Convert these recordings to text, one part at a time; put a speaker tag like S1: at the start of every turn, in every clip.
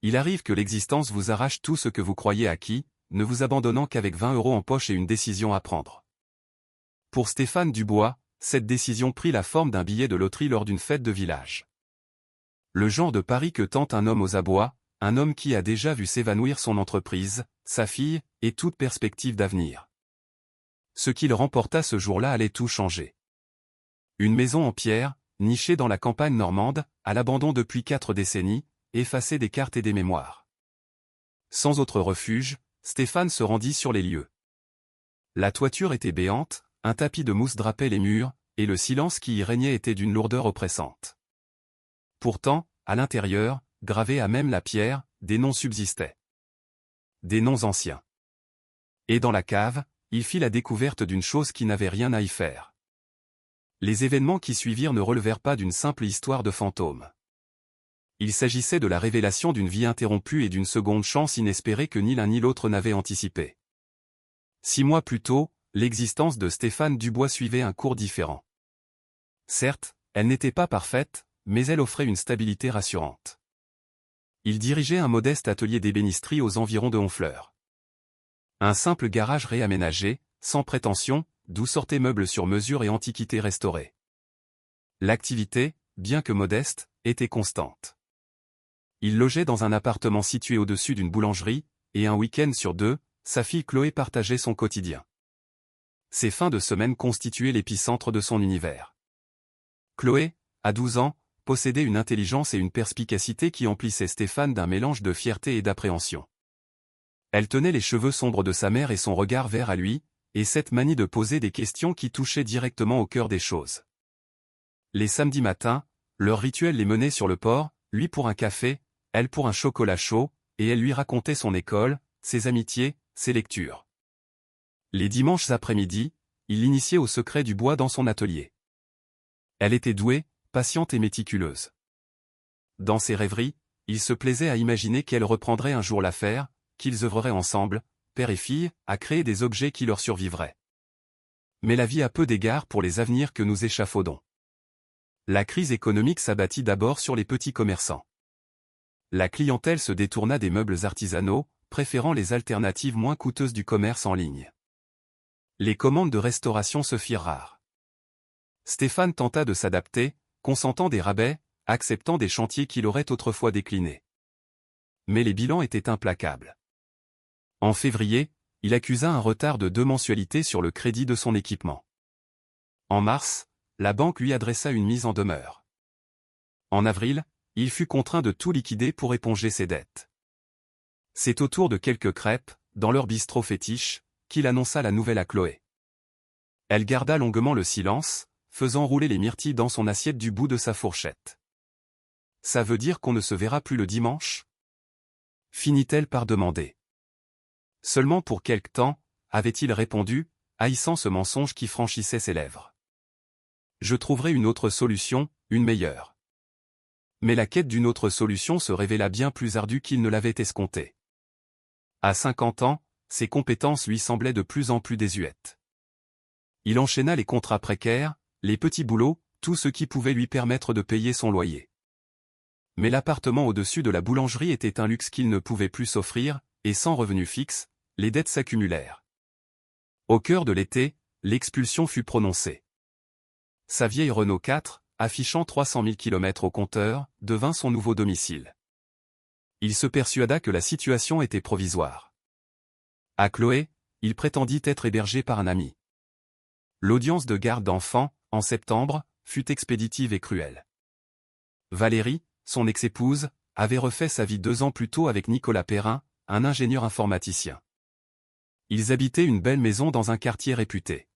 S1: Il arrive que l'existence vous arrache tout ce que vous croyez acquis, ne vous abandonnant qu'avec 20 € en poche et une décision à prendre. Pour Stéphane Dubois, cette décision prit la forme d'un billet de loterie lors d'une fête de village. Le genre de pari que tente un homme aux abois, un homme qui a déjà vu s'évanouir son entreprise, sa fille, et toute perspective d'avenir. Ce qu'il remporta ce jour-là allait tout changer. Une maison en pierre, nichée dans la campagne normande, à l'abandon depuis 4 décennies, effacée des cartes et des mémoires. Sans autre refuge, Stéphane se rendit sur les lieux. La toiture était béante, un tapis de mousse drapait les murs, et le silence qui y régnait était d'une lourdeur oppressante. Pourtant, à l'intérieur, gravés à même la pierre, des noms subsistaient. Des noms anciens. Et dans la cave, il fit la découverte d'une chose qui n'avait rien à y faire. Les événements qui suivirent ne relevèrent pas d'une simple histoire de fantôme. Il s'agissait de la révélation d'une vie interrompue et d'une seconde chance inespérée que ni l'un ni l'autre n'avait anticipée. 6 mois plus tôt, l'existence de Stéphane Dubois suivait un cours différent. Certes, elle n'était pas parfaite, mais elle offrait une stabilité rassurante. Il dirigeait un modeste atelier d'ébénisterie aux environs de Honfleur. Un simple garage réaménagé, sans prétention, d'où sortaient meubles sur mesure et antiquités restaurées. L'activité, bien que modeste, était constante. Il logeait dans un appartement situé au-dessus d'une boulangerie, et un week-end sur 2, sa fille Chloé partageait son quotidien. Ses fins de semaine constituaient l'épicentre de son univers. Chloé, à 12 ans, possédait une intelligence et une perspicacité qui emplissaient Stéphane d'un mélange de fierté et d'appréhension. Elle tenait les cheveux sombres de sa mère et son regard vert à lui, et cette manie de poser des questions qui touchaient directement au cœur des choses. Les samedis matins, leur rituel les menait sur le port, lui pour un café, elle pour un chocolat chaud, et elle lui racontait son école, ses amitiés, ses lectures. Les dimanches après-midi, il l'initiait au secret du bois dans son atelier. Elle était douée, patiente et méticuleuse. Dans ses rêveries, il se plaisait à imaginer qu'elle reprendrait un jour l'affaire, qu'ils œuvreraient ensemble, père et fille, à créer des objets qui leur survivraient. Mais la vie a peu d'égard pour les avenirs que nous échafaudons. La crise économique s'abattit d'abord sur les petits commerçants. La clientèle se détourna des meubles artisanaux, préférant les alternatives moins coûteuses du commerce en ligne. Les commandes de restauration se firent rares. Stéphane tenta de s'adapter, consentant des rabais, acceptant des chantiers qu'il aurait autrefois déclinés. Mais les bilans étaient implacables. En février, il accusa un retard de 2 mensualités sur le crédit de son équipement. En mars, la banque lui adressa une mise en demeure. En avril, il fut contraint de tout liquider pour éponger ses dettes. C'est au tour de quelques crêpes, dans leur bistrot fétiche, qu'il annonça la nouvelle à Chloé. Elle garda longuement le silence, faisant rouler les myrtilles dans son assiette du bout de sa fourchette. « Ça veut dire qu'on ne se verra plus le dimanche ?» finit-elle par demander. Seulement pour quelque temps, avait-il répondu, haïssant ce mensonge qui franchissait ses lèvres. Je trouverai une autre solution, une meilleure. Mais la quête d'une autre solution se révéla bien plus ardue qu'il ne l'avait escompté. À 50 ans, ses compétences lui semblaient de plus en plus désuètes. Il enchaîna les contrats précaires, les petits boulots, tout ce qui pouvait lui permettre de payer son loyer. Mais l'appartement au-dessus de la boulangerie était un luxe qu'il ne pouvait plus s'offrir, et sans revenu fixe, les dettes s'accumulèrent. Au cœur de l'été, l'expulsion fut prononcée. Sa vieille Renault 4, affichant 300 000 km au compteur, devint son nouveau domicile. Il se persuada que la situation était provisoire. À Chloé, il prétendit être hébergé par un ami. L'audience de garde d'enfants, en septembre, fut expéditive et cruelle. Valérie, son ex-épouse, avait refait sa vie 2 ans plus tôt avec Nicolas Perrin, un ingénieur informaticien. Ils habitaient une belle maison dans un quartier réputé.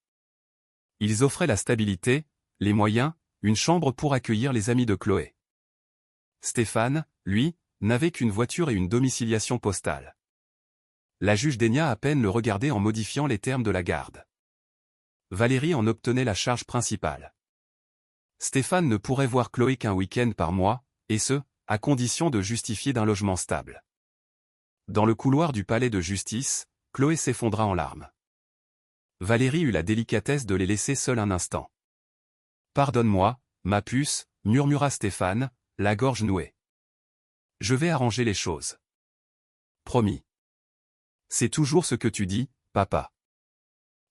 S1: Ils offraient la stabilité, les moyens, une chambre pour accueillir les amis de Chloé. Stéphane, lui, n'avait qu'une voiture et une domiciliation postale. La juge daigna à peine le regarder en modifiant les termes de la garde. Valérie en obtenait la charge principale. Stéphane ne pourrait voir Chloé qu'un week-end par mois, et ce, à condition de justifier d'un logement stable. Dans le couloir du palais de justice, Chloé s'effondra en larmes. Valérie eut la délicatesse de les laisser seuls un instant. « Pardonne-moi, ma puce » murmura Stéphane, la gorge nouée. Je vais arranger les choses. Promis. C'est toujours ce que tu dis, papa.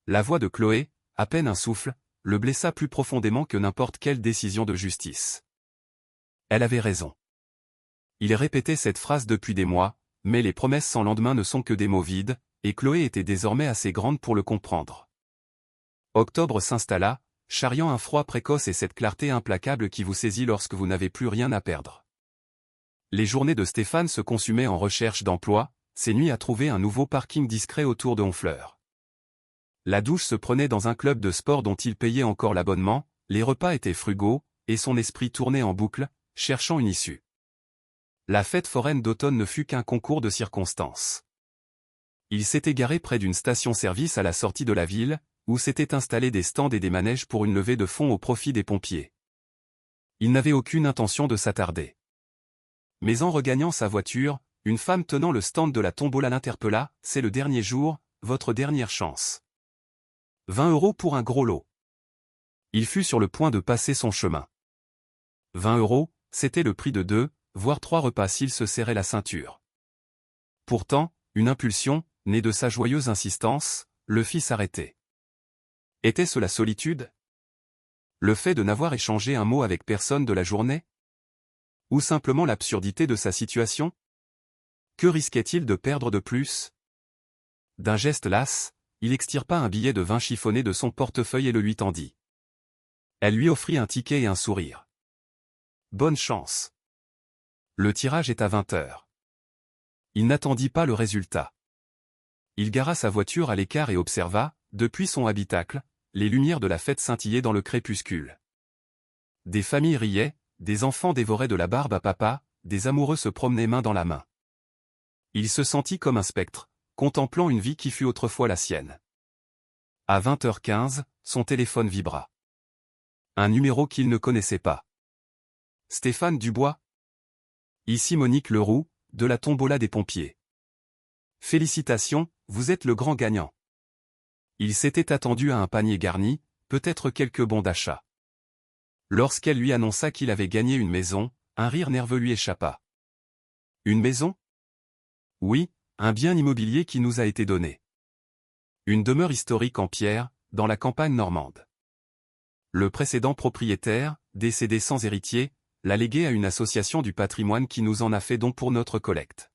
S1: La voix de Chloé, à peine un souffle, le blessa plus profondément que n'importe quelle décision de justice. Elle avait raison. Il répétait cette phrase depuis des mois, mais les promesses sans lendemain ne sont que des mots vides, et Chloé était désormais assez grande pour le comprendre. Octobre s'installa, charriant un froid précoce et cette clarté implacable qui vous saisit lorsque vous n'avez plus rien à perdre. Les journées de Stéphane se consumaient en recherche d'emploi, ses nuits à trouver un nouveau parking discret autour de Honfleur. La douche se prenait dans un club de sport dont il payait encore l'abonnement, les repas étaient frugaux, et son esprit tournait en boucle, cherchant une issue. La fête foraine d'automne ne fut qu'un concours de circonstances. Il s'était garé près d'une station-service à la sortie de la ville, où s'étaient installés des stands et des manèges pour une levée de fonds au profit des pompiers. Il n'avait aucune intention de s'attarder. Mais en regagnant sa voiture, une femme tenant le stand de la tombola l'interpella, « C'est le dernier jour, votre dernière chance. 20 € pour un gros lot. » Il fut sur le point de passer son chemin. 20 €, c'était le prix de 2, voire 3 repas s'il se serrait la ceinture. Pourtant, une impulsion, née de sa joyeuse insistance, le fit s'arrêter. Était-ce la solitude? Le fait de n'avoir échangé un mot avec personne de la journée? Ou simplement l'absurdité de sa situation? Que risquait-il de perdre de plus? D'un geste las, il extirpa un billet de 20 chiffonné de son portefeuille et le lui tendit. Elle lui offrit un ticket et un sourire. Bonne chance. Le tirage est à 20 h. Il n'attendit pas le résultat. Il gara sa voiture à l'écart et observa, depuis son habitacle, les lumières de la fête scintillaient dans le crépuscule. Des familles riaient, des enfants dévoraient de la barbe à papa, des amoureux se promenaient main dans la main. Il se sentit comme un spectre, contemplant une vie qui fut autrefois la sienne. À 20h15, son téléphone vibra. Un numéro qu'il ne connaissait pas. Stéphane Dubois. Ici Monique Leroux, de la tombola des pompiers. Félicitations, vous êtes le grand gagnant. Il s'était attendu à un panier garni, peut-être quelques bons d'achat. Lorsqu'elle lui annonça qu'il avait gagné une maison, un rire nerveux lui échappa. Une maison? Oui, un bien immobilier qui nous a été donné. Une demeure historique en pierre, dans la campagne normande. Le précédent propriétaire, décédé sans héritier, l'a légué à une association du patrimoine qui nous en a fait don pour notre collecte.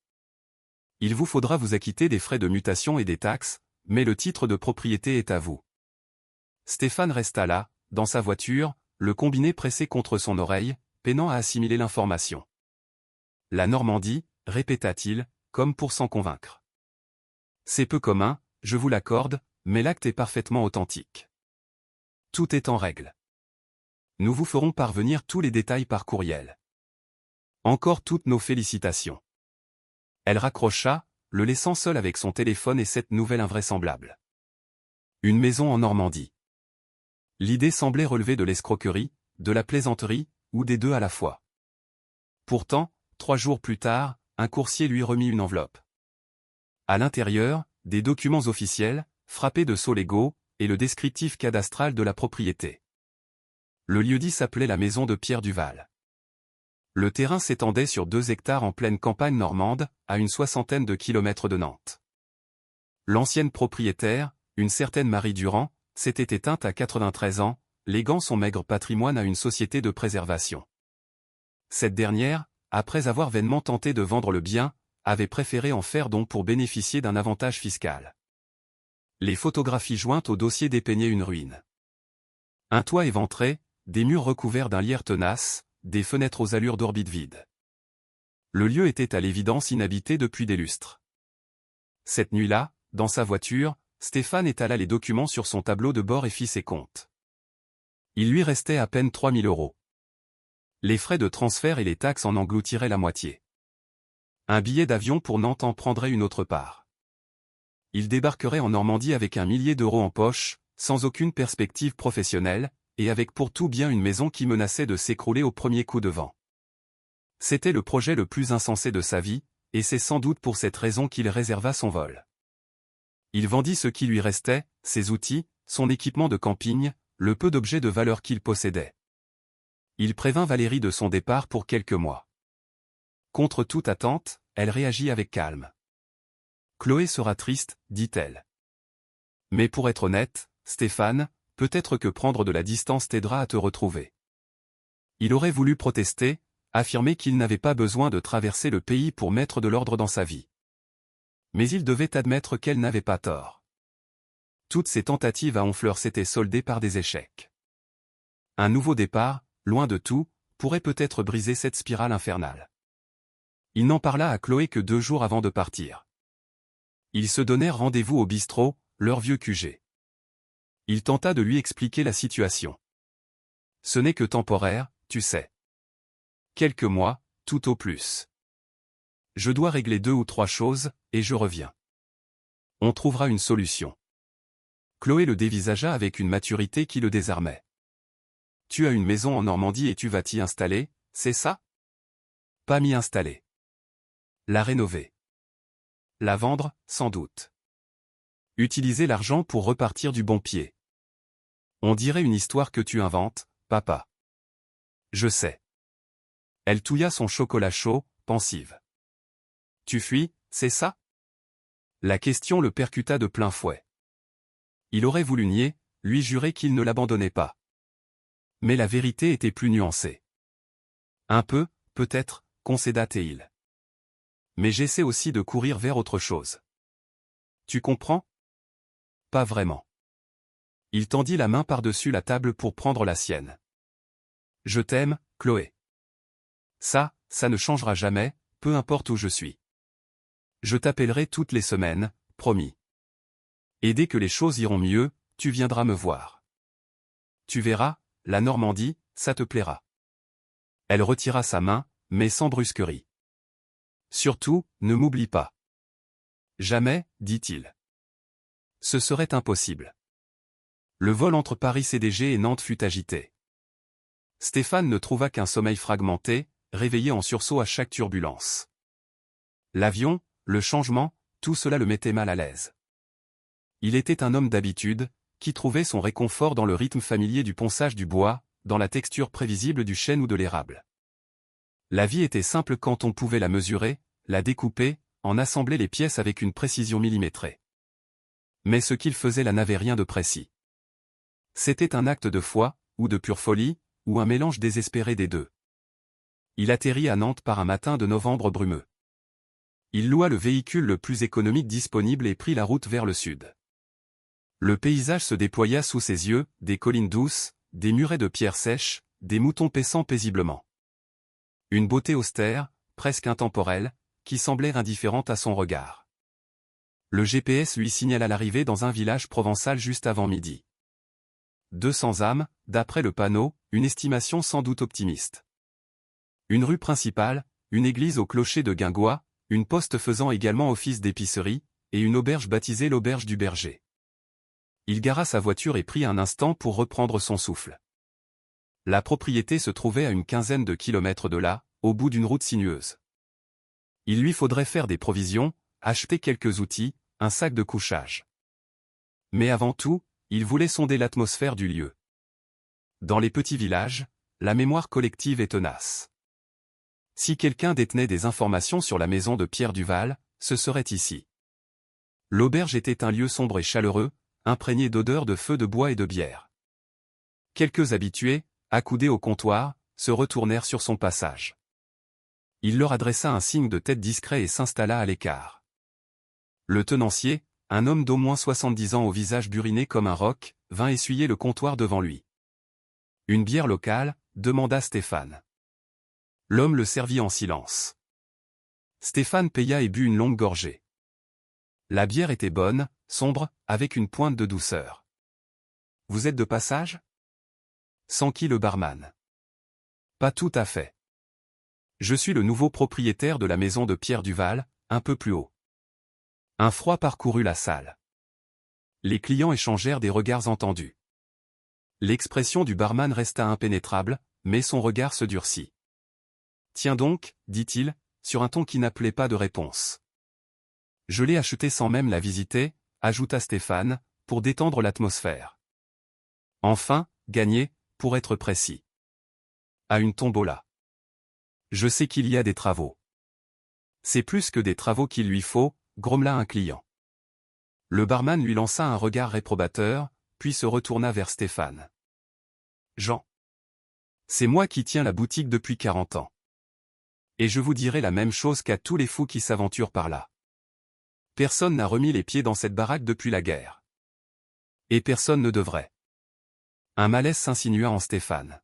S1: Il vous faudra vous acquitter des frais de mutation et des taxes, mais le titre de propriété est à vous. Stéphane resta là, dans sa voiture, le combiné pressé contre son oreille, peinant à assimiler l'information. La Normandie, répéta-t-il, comme pour s'en convaincre. C'est peu commun, je vous l'accorde, mais l'acte est parfaitement authentique. Tout est en règle. Nous vous ferons parvenir tous les détails par courriel. Encore toutes nos félicitations. Elle raccrocha, le laissant seul avec son téléphone et cette nouvelle invraisemblable. Une maison en Normandie. L'idée semblait relever de l'escroquerie, de la plaisanterie, ou des deux à la fois. Pourtant, 3 jours plus tard, un coursier lui remit une enveloppe. À l'intérieur, des documents officiels, frappés de sceaux légaux, et le descriptif cadastral de la propriété. Le lieu-dit s'appelait la maison de Pierre Duval. Le terrain s'étendait sur 2 hectares en pleine campagne normande, à une 60aine de kilomètres de Nantes. L'ancienne propriétaire, une certaine Marie Durand, s'était éteinte à 93 ans, léguant son maigre patrimoine à une société de préservation. Cette dernière, après avoir vainement tenté de vendre le bien, avait préféré en faire don pour bénéficier d'un avantage fiscal. Les photographies jointes au dossier dépeignaient une ruine. Un toit éventré, des murs recouverts d'un lierre tenace, des fenêtres aux allures d'orbite vide. Le lieu était à l'évidence inhabité depuis des lustres. Cette nuit-là, dans sa voiture, Stéphane étala les documents sur son tableau de bord et fit ses comptes. Il lui restait à peine 3 000 €. Les frais de transfert et les taxes en engloutiraient la moitié. Un billet d'avion pour Nantes en prendrait une autre part. Il débarquerait en Normandie avec 1 millier d'euros en poche, sans aucune perspective professionnelle, et avec pour tout bien une maison qui menaçait de s'écrouler au premier coup de vent. C'était le projet le plus insensé de sa vie, et c'est sans doute pour cette raison qu'il réserva son vol. Il vendit ce qui lui restait, ses outils, son équipement de camping, le peu d'objets de valeur qu'il possédait. Il prévint Valérie de son départ pour quelques mois. Contre toute attente, elle réagit avec calme. Chloé sera triste, dit-elle. Mais pour être honnête, Stéphane, peut-être que prendre de la distance t'aidera à te retrouver. Il aurait voulu protester, affirmer qu'il n'avait pas besoin de traverser le pays pour mettre de l'ordre dans sa vie. Mais il devait admettre qu'elle n'avait pas tort. Toutes ses tentatives à Honfleur s'étaient soldées par des échecs. Un nouveau départ, loin de tout, pourrait peut-être briser cette spirale infernale. Il n'en parla à Chloé que 2 jours avant de partir. Ils se donnèrent rendez-vous au bistrot, leur vieux QG. Il tenta de lui expliquer la situation. Ce n'est que temporaire, tu sais. Quelques mois, tout au plus. Je dois régler 2 ou 3 choses, et je reviens. On trouvera une solution. Chloé le dévisagea avec une maturité qui le désarmait. Tu as une maison en Normandie et tu vas t'y installer, c'est ça? Pas m'y installer. La rénover. La vendre, sans doute. Utiliser l'argent pour repartir du bon pied. On dirait une histoire que tu inventes, papa. Je sais. Elle touilla son chocolat chaud, pensive. Tu fuis, c'est ça? La question le percuta de plein fouet. Il aurait voulu nier, lui jurer qu'il ne l'abandonnait pas. Mais la vérité était plus nuancée. Un peu, peut-être, concéda-t-il. Mais j'essaie aussi de courir vers autre chose. Tu comprends? Pas vraiment. Il tendit la main par-dessus la table pour prendre la sienne. Je t'aime, Chloé. Ça ne changera jamais, peu importe où je suis. Je t'appellerai toutes les semaines, promis. Et dès que les choses iront mieux, tu viendras me voir. Tu verras, la Normandie, ça te plaira. Elle retira sa main, mais sans brusquerie. Surtout, ne m'oublie pas. Jamais, dit-il. Ce serait impossible. Le vol entre Paris CDG et Nantes fut agité. Stéphane ne trouva qu'un sommeil fragmenté, réveillé en sursaut à chaque turbulence. L'avion, le changement, tout cela le mettait mal à l'aise. Il était un homme d'habitude, qui trouvait son réconfort dans le rythme familier du ponçage du bois, dans la texture prévisible du chêne ou de l'érable. La vie était simple quand on pouvait la mesurer, la découper, en assembler les pièces avec une précision millimétrée. Mais ce qu'il faisait là n'avait rien de précis. C'était un acte de foi, ou de pure folie, ou un mélange désespéré des deux. Il atterrit à Nantes par un matin de novembre brumeux. Il loua le véhicule le plus économique disponible et prit la route vers le sud. Le paysage se déploya sous ses yeux, des collines douces, des murets de pierres sèches, des moutons paissant paisiblement. Une beauté austère, presque intemporelle, qui semblait indifférente à son regard. Le GPS lui signala l'arrivée dans un village provençal juste avant midi. 200 âmes, d'après le panneau, une estimation sans doute optimiste. Une rue principale, une église au clocher de guingois, une poste faisant également office d'épicerie, et une auberge baptisée l'auberge du berger. Il gara sa voiture et prit un instant pour reprendre son souffle. La propriété se trouvait à une quinzaine de kilomètres de là, au bout d'une route sinueuse. Il lui faudrait faire des provisions, acheter quelques outils, un sac de couchage. Mais avant tout, il voulait sonder l'atmosphère du lieu. Dans les petits villages, la mémoire collective est tenace. Si quelqu'un détenait des informations sur la maison de Pierre Duval, ce serait ici. L'auberge était un lieu sombre et chaleureux, imprégné d'odeurs de feu de bois et de bière. Quelques habitués, accoudés au comptoir, se retournèrent sur son passage. Il leur adressa un signe de tête discret et s'installa à l'écart. Le tenancier, un homme d'au moins 70 ans au visage buriné comme un roc, vint essuyer le comptoir devant lui. « Une bière locale ?» demanda Stéphane. L'homme le servit en silence. Stéphane paya et but une longue gorgée. La bière était bonne, sombre, avec une pointe de douceur. « Vous êtes de passage ?» s'enquit le barman. « Pas tout à fait. Je suis le nouveau propriétaire de la maison de Pierre Duval, un peu plus haut. » Un froid parcourut la salle. Les clients échangèrent des regards entendus. L'expression du barman resta impénétrable, mais son regard se durcit. « Tiens donc, dit-il, sur un ton qui n'appelait pas de réponse. Je l'ai acheté sans même la visiter, ajouta Stéphane, pour détendre l'atmosphère. Enfin, gagné, pour être précis. À une tombola. Je sais qu'il y a des travaux. C'est plus que des travaux qu'il lui faut, grommela un client. Le barman lui lança un regard réprobateur, puis se retourna vers Stéphane. Jean. C'est moi qui tiens la boutique depuis 40 ans. Et je vous dirai la même chose qu'à tous les fous qui s'aventurent par là. Personne n'a remis les pieds dans cette baraque depuis la guerre. Et personne ne devrait. Un malaise s'insinua en Stéphane.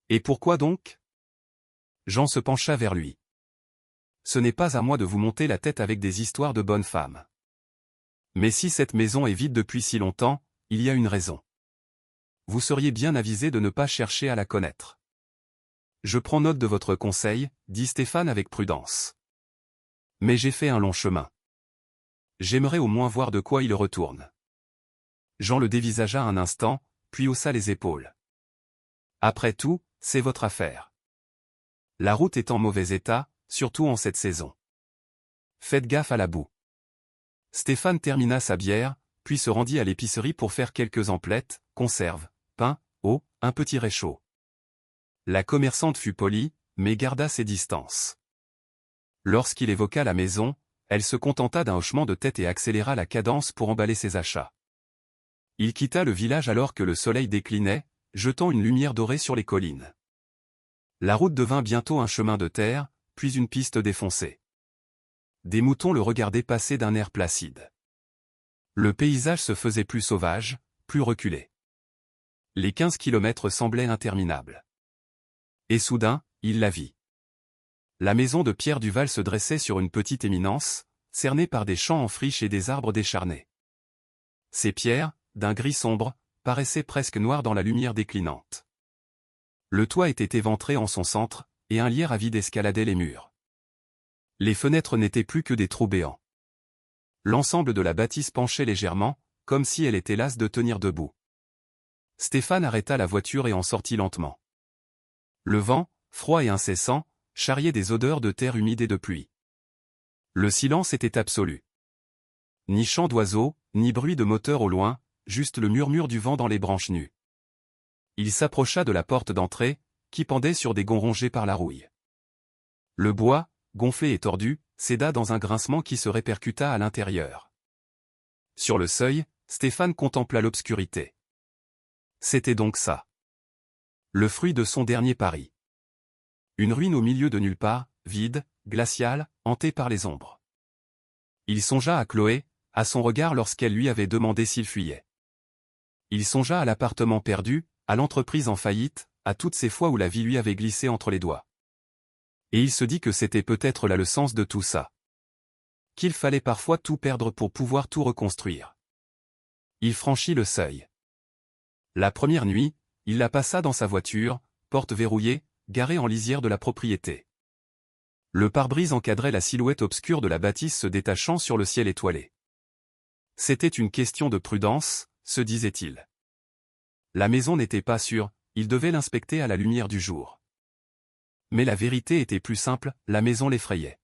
S1: Et pourquoi donc? Jean se pencha vers lui. Ce n'est pas à moi de vous monter la tête avec des histoires de bonnes femmes. Mais si cette maison est vide depuis si longtemps, il y a une raison. Vous seriez bien avisé de ne pas chercher à la connaître. Je prends note de votre conseil, dit Stéphane avec prudence. Mais j'ai fait un long chemin. J'aimerais au moins voir de quoi il retourne. Jean le dévisagea un instant, puis haussa les épaules. Après tout, c'est votre affaire. La route est en mauvais état, surtout en cette saison. Faites gaffe à la boue. Stéphane termina sa bière, puis se rendit à l'épicerie pour faire quelques emplettes, conserves, pain, eau, un petit réchaud. La commerçante fut polie, mais garda ses distances. Lorsqu'il évoqua la maison, elle se contenta d'un hochement de tête et accéléra la cadence pour emballer ses achats. Il quitta le village alors que le soleil déclinait, jetant une lumière dorée sur les collines. La route devint bientôt un chemin de terre, puis une piste défoncée. Des moutons le regardaient passer d'un air placide. Le paysage se faisait plus sauvage, plus reculé. Les 15 kilomètres semblaient interminables. Et soudain, il la vit. La maison de Pierre Duval se dressait sur une petite éminence, cernée par des champs en friche et des arbres décharnés. Ces pierres, d'un gris sombre, paraissaient presque noires dans la lumière déclinante. Le toit était éventré en son centre, et un lierre avide escaladait les murs. Les fenêtres n'étaient plus que des trous béants. L'ensemble de la bâtisse penchait légèrement, comme si elle était lasse de tenir debout. Stéphane arrêta la voiture et en sortit lentement. Le vent, froid et incessant, charriait des odeurs de terre humide et de pluie. Le silence était absolu. Ni chant d'oiseaux, ni bruit de moteur au loin, juste le murmure du vent dans les branches nues. Il s'approcha de la porte d'entrée, qui pendait sur des gonds rongés par la rouille. Le bois, gonflé et tordu, céda dans un grincement qui se répercuta à l'intérieur. Sur le seuil, Stéphane contempla l'obscurité. C'était donc ça. Le fruit de son dernier pari. Une ruine au milieu de nulle part, vide, glaciale, hantée par les ombres. Il songea à Chloé, à son regard lorsqu'elle lui avait demandé s'il fuyait. Il songea à l'appartement perdu, à l'entreprise en faillite, à toutes ces fois où la vie lui avait glissé entre les doigts. Et il se dit que c'était peut-être là le sens de tout ça. Qu'il fallait parfois tout perdre pour pouvoir tout reconstruire. Il franchit le seuil. La première nuit, il la passa dans sa voiture, porte verrouillée, garée en lisière de la propriété. Le pare-brise encadrait la silhouette obscure de la bâtisse se détachant sur le ciel étoilé. C'était une question de prudence, se disait-il. La maison n'était pas sûre, il devait l'inspecter à la lumière du jour. Mais la vérité était plus simple, la maison l'effrayait.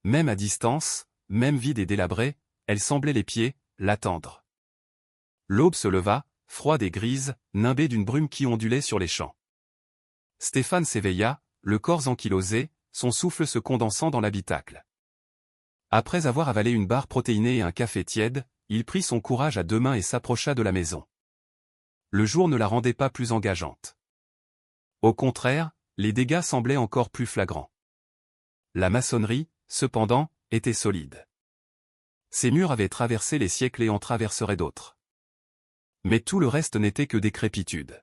S1: Même à distance, même vide et délabrée, elle semblait l'épier, l'attendre. L'aube se leva, froide et grise, nimbée d'une brume qui ondulait sur les champs. Stéphane s'éveilla, le corps ankylosé, son souffle se condensant dans l'habitacle. Après avoir avalé une barre protéinée et un café tiède, il prit son courage à deux mains et s'approcha de la maison. Le jour ne la rendait pas plus engageante. Au contraire, les dégâts semblaient encore plus flagrants. La maçonnerie, cependant, était solide. Ses murs avaient traversé les siècles et en traverseraient d'autres. Mais tout le reste n'était que décrépitude.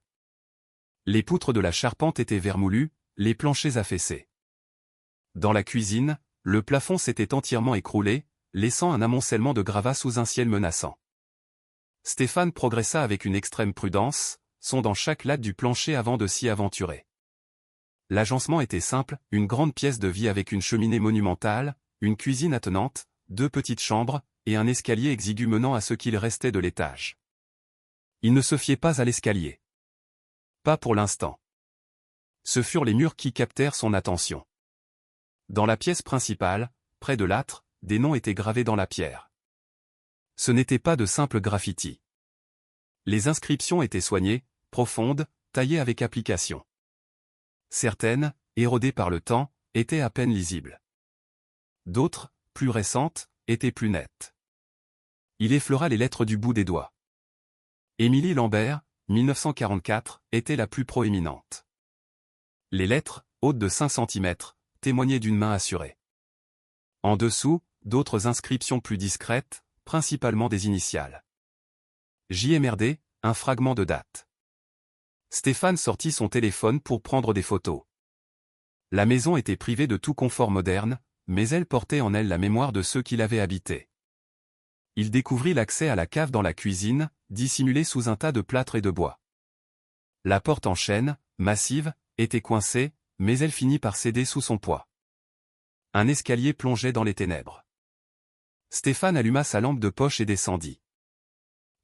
S1: Les poutres de la charpente étaient vermoulues, les planchers affaissés. Dans la cuisine, le plafond s'était entièrement écroulé, laissant un amoncellement de gravats sous un ciel menaçant. Stéphane progressa avec une extrême prudence, sondant chaque latte du plancher avant de s'y aventurer. L'agencement était simple, une grande pièce de vie avec une cheminée monumentale, une cuisine attenante, 2 petites chambres, et un escalier exigu menant à ce qu'il restait de l'étage. Il ne se fiait pas à l'escalier. Pas pour l'instant. Ce furent les murs qui captèrent son attention. Dans la pièce principale, près de l'âtre, des noms étaient gravés dans la pierre. Ce n'était pas de simples graffitis. Les inscriptions étaient soignées, profondes, taillées avec application. Certaines, érodées par le temps, étaient à peine lisibles. D'autres, plus récentes, étaient plus nettes. Il effleura les lettres du bout des doigts. Émilie Lambert, 1944, était la plus proéminente. Les lettres, hautes de 5 cm, témoignaient d'une main assurée. En dessous, d'autres inscriptions plus discrètes, principalement des initiales. JMRD, un fragment de date. Stéphane sortit son téléphone pour prendre des photos. La maison était privée de tout confort moderne, mais elle portait en elle la mémoire de ceux qui l'avaient habitée. Il découvrit l'accès à la cave dans la cuisine, dissimulée sous un tas de plâtre et de bois. La porte en chêne, massive, était coincée, mais elle finit par céder sous son poids. Un escalier plongeait dans les ténèbres. Stéphane alluma sa lampe de poche et descendit.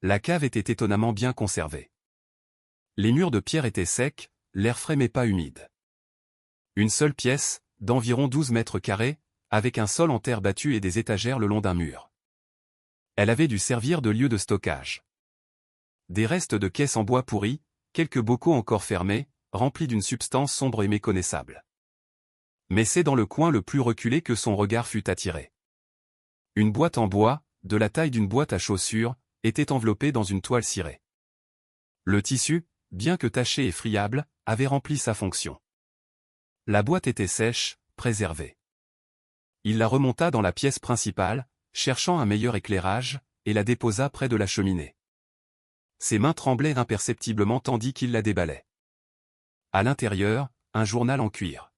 S1: La cave était étonnamment bien conservée. Les murs de pierre étaient secs, l'air frais mais pas humide. Une seule pièce, d'environ 12 mètres carrés, avec un sol en terre battue et des étagères le long d'un mur. Elle avait dû servir de lieu de stockage. Des restes de caisses en bois pourri, quelques bocaux encore fermés, remplis d'une substance sombre et méconnaissable. Mais c'est dans le coin le plus reculé que son regard fut attiré. Une boîte en bois, de la taille d'une boîte à chaussures, était enveloppée dans une toile cirée. Le tissu, bien que taché et friable, avait rempli sa fonction. La boîte était sèche, préservée. Il la remonta dans la pièce principale, cherchant un meilleur éclairage, et la déposa près de la cheminée. Ses mains tremblaient imperceptiblement tandis qu'il la déballait. À l'intérieur, un journal en cuir.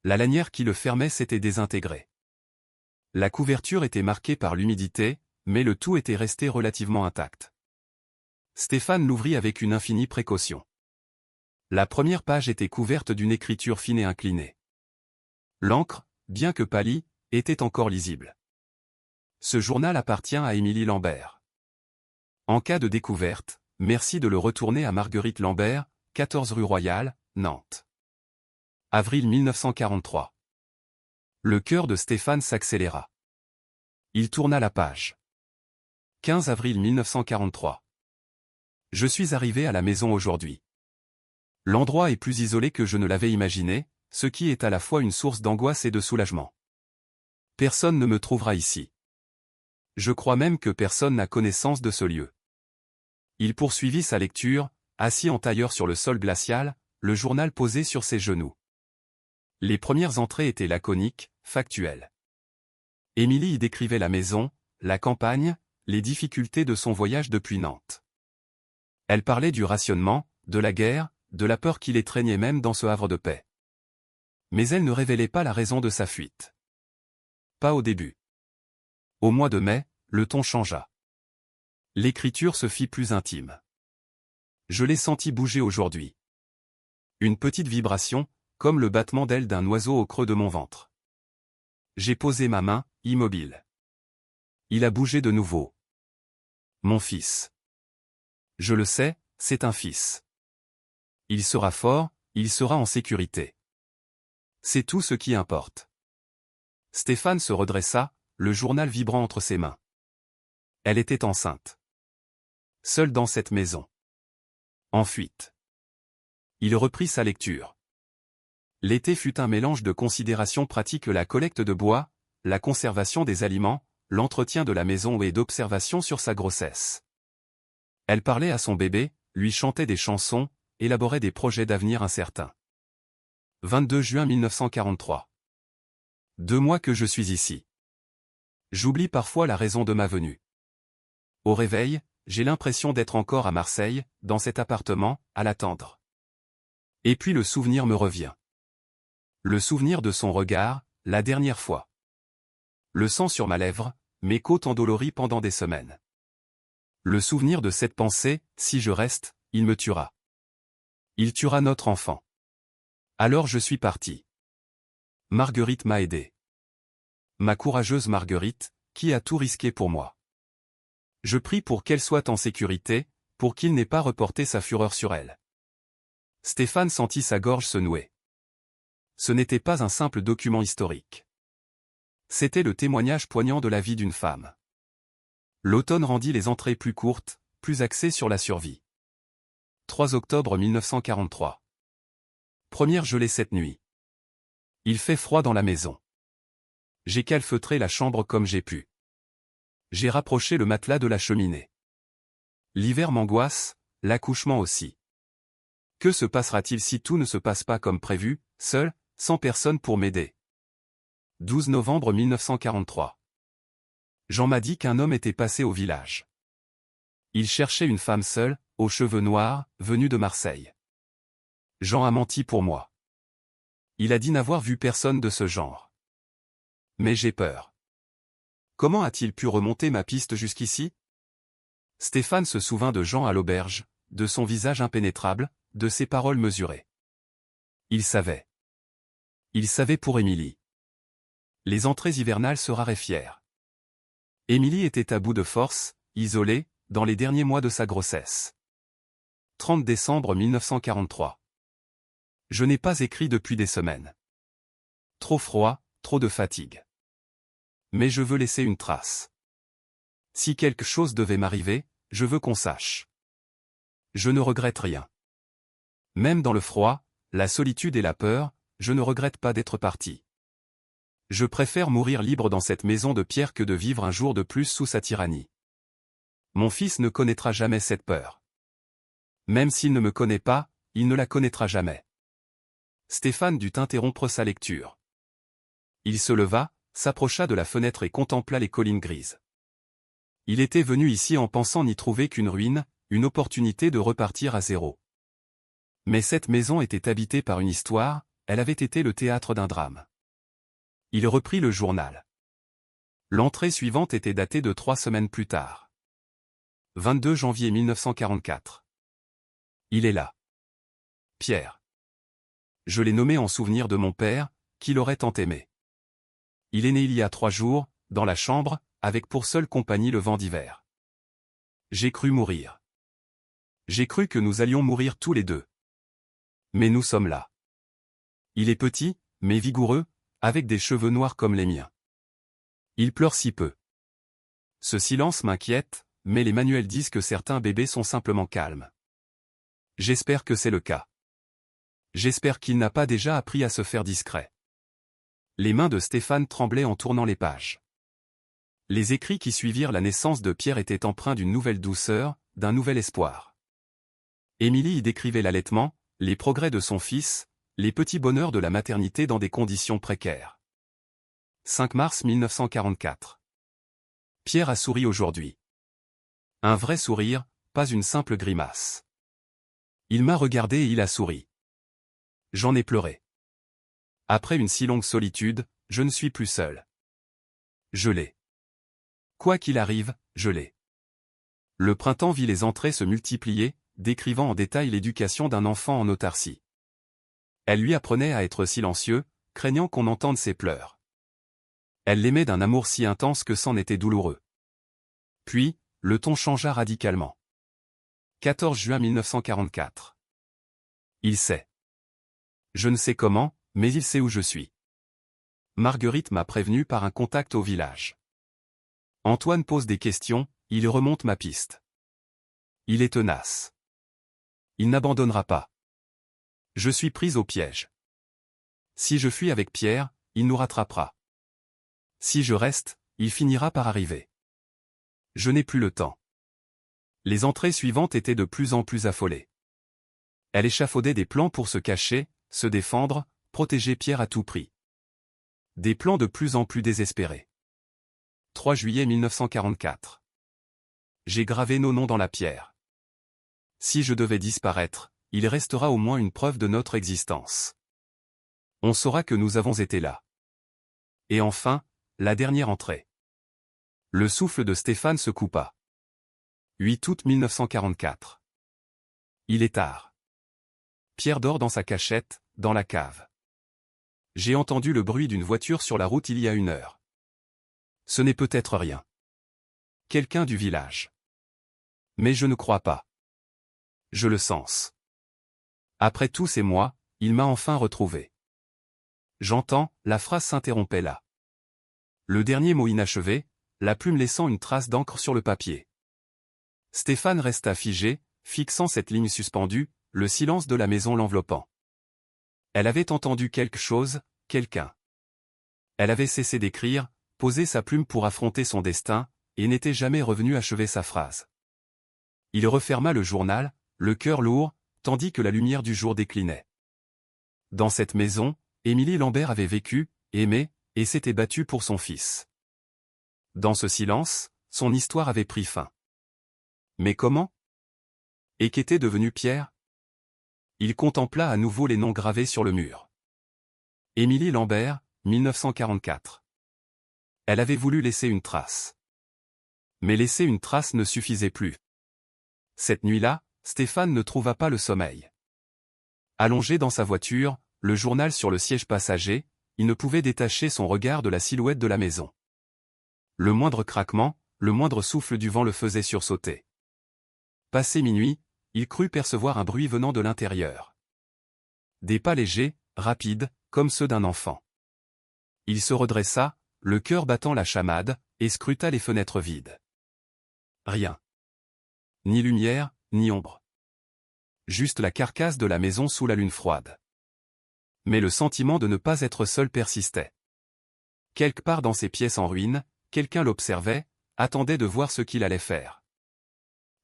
S1: La lanière qui le fermait s'était désintégrée. La couverture était marquée par l'humidité, mais le tout était resté relativement intact. Stéphane l'ouvrit avec une infinie précaution. La première page était couverte d'une écriture fine et inclinée. L'encre, bien que pâlie, était encore lisible. Ce journal appartient à Émilie Lambert. En cas de découverte, merci de le retourner à Marguerite Lambert, 14 rue Royale, Nantes. Avril 1943. Le cœur de Stéphane s'accéléra. Il tourna la page. 15 avril 1943. Je suis arrivé à la maison aujourd'hui. L'endroit est plus isolé que je ne l'avais imaginé, ce qui est à la fois une source d'angoisse et de soulagement. Personne ne me trouvera ici. Je crois même que personne n'a connaissance de ce lieu. Il poursuivit sa lecture, assis en tailleur sur le sol glacial, le journal posé sur ses genoux. Les premières entrées étaient laconiques, factuelles. Émilie y décrivait la maison, la campagne, les difficultés de son voyage depuis Nantes. Elle parlait du rationnement, de la guerre, de la peur qui l'étreignait même dans ce havre de paix. Mais elle ne révélait pas la raison de sa fuite. Pas au début. Au mois de mai, le ton changea. L'écriture se fit plus intime. Je l'ai senti bouger aujourd'hui. Une petite vibration, comme le battement d'aile d'un oiseau au creux de mon ventre. J'ai posé ma main, immobile. Il a bougé de nouveau. Mon fils. Je le sais, c'est un fils. Il sera fort, il sera en sécurité. C'est tout ce qui importe. Stéphane se redressa, le journal vibrant entre ses mains. Elle était enceinte. Seule dans cette maison. En fuite. Il reprit sa lecture. L'été fut un mélange de considérations pratiques, la collecte de bois, la conservation des aliments, l'entretien de la maison et d'observations sur sa grossesse. Elle parlait à son bébé, lui chantait des chansons, élaborait des projets d'avenir incertains. 22 juin 1943. 2 mois que je suis ici. J'oublie parfois la raison de ma venue. Au réveil, j'ai l'impression d'être encore à Marseille, dans cet appartement, à l'attendre. Et puis le souvenir me revient. Le souvenir de son regard, la dernière fois. Le sang sur ma lèvre, mes côtes endolories pendant des semaines. Le souvenir de cette pensée, si je reste, il me tuera. Il tuera notre enfant. Alors je suis parti. Marguerite m'a aidé. Ma courageuse Marguerite, qui a tout risqué pour moi. Je prie pour qu'elle soit en sécurité, pour qu'il n'ait pas reporté sa fureur sur elle. Stéphane sentit sa gorge se nouer. Ce n'était pas un simple document historique. C'était le témoignage poignant de la vie d'une femme. L'automne rendit les entrées plus courtes, plus axées sur la survie. 3 octobre 1943. Première gelée cette nuit. Il fait froid dans la maison. J'ai calfeutré la chambre comme j'ai pu. J'ai rapproché le matelas de la cheminée. L'hiver m'angoisse, l'accouchement aussi. Que se passera-t-il si tout ne se passe pas comme prévu, seul, sans personne pour m'aider? 12 novembre 1943. Jean m'a dit qu'un homme était passé au village. Il cherchait une femme seule, aux cheveux noirs, venue de Marseille. Jean a menti pour moi. Il a dit n'avoir vu personne de ce genre. Mais j'ai peur. Comment a-t-il pu remonter ma piste jusqu'ici? Stéphane se souvint de Jean à l'auberge, de son visage impénétrable, de ses paroles mesurées. Il savait. Il savait pour Émilie. Les entrées hivernales se raréfièrent. Émilie était à bout de force, isolée, dans les derniers mois de sa grossesse. 30 décembre 1943. Je n'ai pas écrit depuis des semaines. Trop froid, trop de fatigue. Mais je veux laisser une trace. Si quelque chose devait m'arriver, je veux qu'on sache. Je ne regrette rien. Même dans le froid, la solitude et la peur, je ne regrette pas d'être parti. Je préfère mourir libre dans cette maison de pierre que de vivre un jour de plus sous sa tyrannie. Mon fils ne connaîtra jamais cette peur. Même s'il ne me connaît pas, il ne la connaîtra jamais. Stéphane dut interrompre sa lecture. Il se leva, s'approcha de la fenêtre et contempla les collines grises. Il était venu ici en pensant n'y trouver qu'une ruine, une opportunité de repartir à zéro. Mais cette maison était habitée par une histoire, elle avait été le théâtre d'un drame. Il reprit le journal. L'entrée suivante était datée de 3 semaines plus tard. 22 janvier 1944. Il est là. Pierre. Je l'ai nommé en souvenir de mon père, qui l'aurait tant aimé. Il est né il y a 3 jours, dans la chambre, avec pour seule compagnie le vent d'hiver. J'ai cru mourir. J'ai cru que nous allions mourir tous les deux. Mais nous sommes là. Il est petit, mais vigoureux, avec des cheveux noirs comme les miens. Il pleure si peu. Ce silence m'inquiète, mais les manuels disent que certains bébés sont simplement calmes. J'espère que c'est le cas. J'espère qu'il n'a pas déjà appris à se faire discret. Les mains de Stéphane tremblaient en tournant les pages. Les écrits qui suivirent la naissance de Pierre étaient empreints d'une nouvelle douceur, d'un nouvel espoir. Émilie y décrivait l'allaitement, les progrès de son fils, les petits bonheurs de la maternité dans des conditions précaires. 5 mars 1944. Pierre a souri aujourd'hui. Un vrai sourire, pas une simple grimace. Il m'a regardé et il a souri. J'en ai pleuré. Après une si longue solitude, je ne suis plus seul. Je l'ai. Quoi qu'il arrive, je l'ai. Le printemps vit les entrées se multiplier, décrivant en détail l'éducation d'un enfant en autarcie. Elle lui apprenait à être silencieux, craignant qu'on entende ses pleurs. Elle l'aimait d'un amour si intense que c'en était douloureux. Puis, le ton changea radicalement. 14 juin 1944. Il sait. Je ne sais comment, mais il sait où je suis. Marguerite m'a prévenu par un contact au village. Antoine pose des questions, il remonte ma piste. Il est tenace. Il n'abandonnera pas. Je suis prise au piège. Si je fuis avec Pierre, il nous rattrapera. Si je reste, il finira par arriver. Je n'ai plus le temps. Les entrées suivantes étaient de plus en plus affolées. Elle échafaudait des plans pour se cacher, se défendre, protéger Pierre à tout prix. Des plans de plus en plus désespérés. 3 juillet 1944. J'ai gravé nos noms dans la pierre. Si je devais disparaître, il restera au moins une preuve de notre existence. On saura que nous avons été là. Et enfin, la dernière entrée. Le souffle de Stéphane se coupa. 8 août 1944. Il est tard. Pierre dort dans sa cachette, dans la cave. J'ai entendu le bruit d'une voiture sur la route il y a 1 heure. Ce n'est peut-être rien. Quelqu'un du village. Mais je ne crois pas. Je le sens. Après tous ces mois, il m'a enfin retrouvé. J'entends, la phrase s'interrompait là. Le dernier mot inachevé, la plume laissant une trace d'encre sur le papier. Stéphane resta figé, fixant cette ligne suspendue, le silence de la maison l'enveloppant. Elle avait entendu quelque chose, quelqu'un. Elle avait cessé d'écrire, posé sa plume pour affronter son destin, et n'était jamais revenue achever sa phrase. Il referma le journal, le cœur lourd, tandis que la lumière du jour déclinait. Dans cette maison, Émilie Lambert avait vécu, aimé, et s'était battue pour son fils. Dans ce silence, son histoire avait pris fin. Mais comment? Et qu'était devenu Pierre? Il contempla à nouveau les noms gravés sur le mur. Émilie Lambert, 1944. Elle avait voulu laisser une trace. Mais laisser une trace ne suffisait plus. Cette nuit-là, Stéphane ne trouva pas le sommeil. Allongé dans sa voiture, le journal sur le siège passager, il ne pouvait détacher son regard de la silhouette de la maison. Le moindre craquement, le moindre souffle du vent le faisait sursauter. Passé minuit, il crut percevoir un bruit venant de l'intérieur. Des pas légers, rapides, comme ceux d'un enfant. Il se redressa, le cœur battant la chamade, et scruta les fenêtres vides. Rien. Ni lumière, ni ombre. Juste la carcasse de la maison sous la lune froide. Mais le sentiment de ne pas être seul persistait. Quelque part dans ces pièces en ruine, quelqu'un l'observait, attendait de voir ce qu'il allait faire.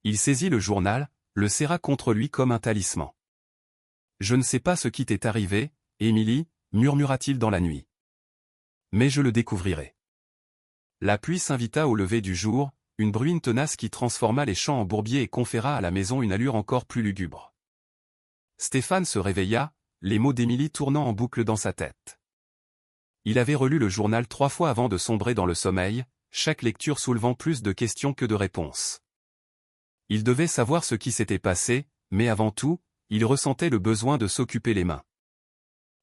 S1: Il saisit le journal, le serra contre lui comme un talisman. « Je ne sais pas ce qui t'est arrivé, Émilie, » murmura-t-il dans la nuit. « Mais je le découvrirai. » La pluie s'invita au lever du jour, une bruine tenace qui transforma les champs en bourbiers et conféra à la maison une allure encore plus lugubre. Stéphane se réveilla, les mots d'Émilie tournant en boucle dans sa tête. Il avait relu le journal 3 fois avant de sombrer dans le sommeil, chaque lecture soulevant plus de questions que de réponses. Il devait savoir ce qui s'était passé, mais avant tout, il ressentait le besoin de s'occuper les mains.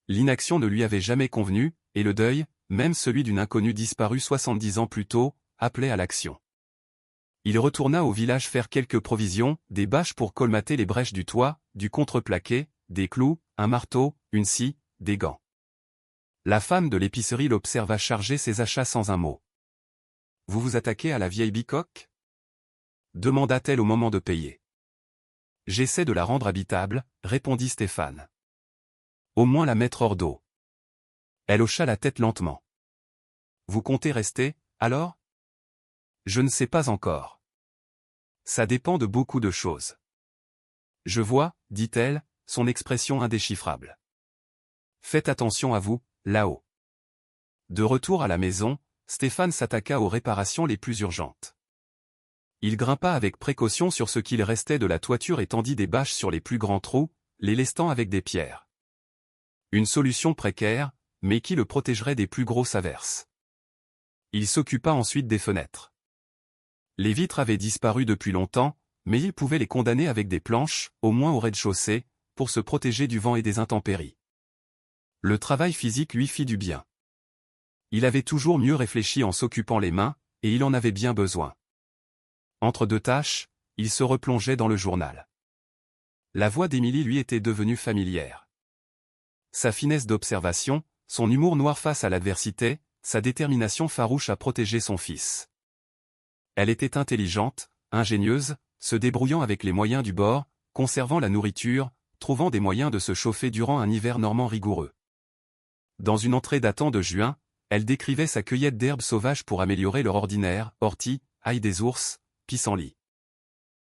S1: L'inaction ne lui avait jamais convenu, et le deuil, même celui d'une inconnue disparue 70 ans plus tôt, appelait à l'action. Il retourna au village faire quelques provisions, des bâches pour colmater les brèches du toit, du contreplaqué, des clous, un marteau, une scie, des gants. La femme de l'épicerie l'observa charger ses achats sans un mot. « Vous vous attaquez à la vieille bicoque ?» demanda-t-elle au moment de payer. « J'essaie de la rendre habitable, » répondit Stéphane. « Au moins la mettre hors d'eau. » Elle hocha la tête lentement. « Vous comptez rester, alors ? » « Je ne sais pas encore. Ça dépend de beaucoup de choses. » « Je vois, » dit-elle, son expression indéchiffrable. « Faites attention à vous, là-haut. » De retour à la maison, Stéphane s'attaqua aux réparations les plus urgentes. Il grimpa avec précaution sur ce qu'il restait de la toiture et tendit des bâches sur les plus grands trous, les lestant avec des pierres. Une solution précaire, mais qui le protégerait des plus grosses averses. Il s'occupa ensuite des fenêtres. Les vitres avaient disparu depuis longtemps, mais il pouvait les condamner avec des planches, au moins au rez-de-chaussée, pour se protéger du vent et des intempéries. Le travail physique lui fit du bien. Il avait toujours mieux réfléchi en s'occupant les mains, et il en avait bien besoin. Entre deux tâches, il se replongeait dans le journal. La voix d'Émilie lui était devenue familière. Sa finesse d'observation, son humour noir face à l'adversité, sa détermination farouche à protéger son fils. Elle était intelligente, ingénieuse, se débrouillant avec les moyens du bord, conservant la nourriture, trouvant des moyens de se chauffer durant un hiver normand rigoureux. Dans une entrée datant de juin, elle décrivait sa cueillette d'herbes sauvages pour améliorer leur ordinaire, ortie, ail des ours, pissenlit.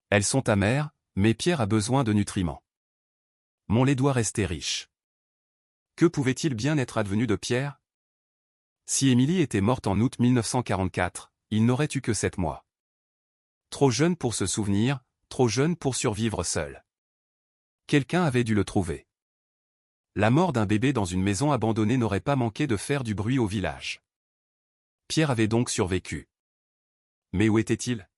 S1: Elles sont amères, mais Pierre a besoin de nutriments. Mon lait doit rester riche. Que pouvait-il bien être advenu de Pierre? Si Émilie était morte en août 1944, il n'aurait eu que 7 mois. Trop jeune pour se souvenir, trop jeune pour survivre seul. Quelqu'un avait dû le trouver. La mort d'un bébé dans une maison abandonnée n'aurait pas manqué de faire du bruit au village. Pierre avait donc survécu. Mais où était-il?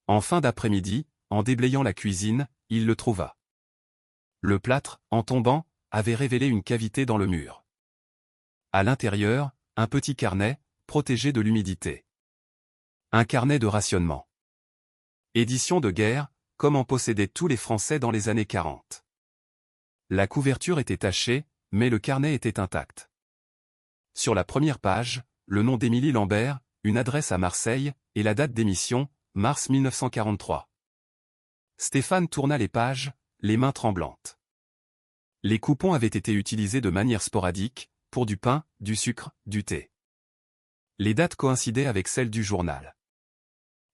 S1: En fin d'après-midi, en déblayant la cuisine, il le trouva. Le plâtre, en tombant, avait révélé une cavité dans le mur. À l'intérieur, un petit carnet, protégé de l'humidité. Un carnet de rationnement. Édition de guerre, comme en possédaient tous les Français dans les années 40. La couverture était tachée, mais le carnet était intact. Sur la première page, le nom d'Émilie Lambert, une adresse à Marseille, et la date d'émission, mars 1943. Stéphane tourna les pages, les mains tremblantes. Les coupons avaient été utilisés de manière sporadique, pour du pain, du sucre, du thé. Les dates coïncidaient avec celles du journal.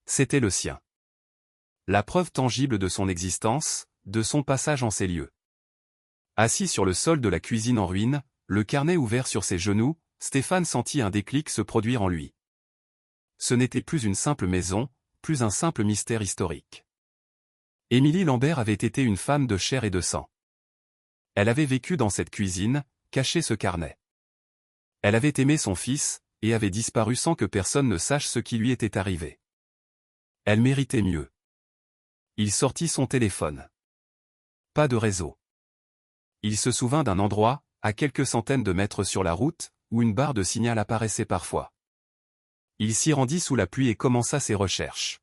S1: C'était le sien. La preuve tangible de son existence, de son passage en ces lieux. Assis sur le sol de la cuisine en ruine, le carnet ouvert sur ses genoux, Stéphane sentit un déclic se produire en lui. Ce n'était plus une simple maison, plus un simple mystère historique. Émilie Lambert avait été une femme de chair et de sang. Elle avait vécu dans cette cuisine, caché ce carnet. Elle avait aimé son fils, et avait disparu sans que personne ne sache ce qui lui était arrivé. Elle méritait mieux. Il sortit son téléphone. Pas de réseau. Il se souvint d'un endroit, à quelques centaines de mètres sur la route, où une barre de signal apparaissait parfois. Il s'y rendit sous la pluie et commença ses recherches.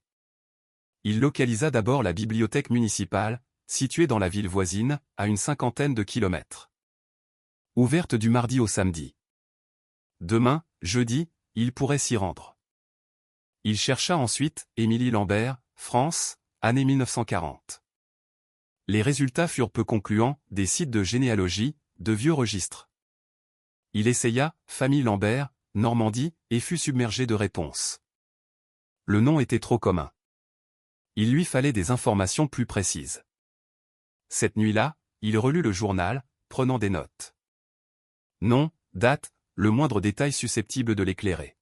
S1: Il localisa d'abord la bibliothèque municipale, située dans la ville voisine, à une 50aine de kilomètres. Ouverte du mardi au samedi. Demain, jeudi, il pourrait s'y rendre. Il chercha ensuite Émilie Lambert, France, année 1940. Les résultats furent peu concluants, des sites de généalogie, de vieux registres. Il essaya famille Lambert, Normandie, et fut submergé de réponses. Le nom était trop commun. Il lui fallait des informations plus précises. Cette nuit-là, il relut le journal, prenant des notes. Nom, date, le moindre détail susceptible de l'éclairer.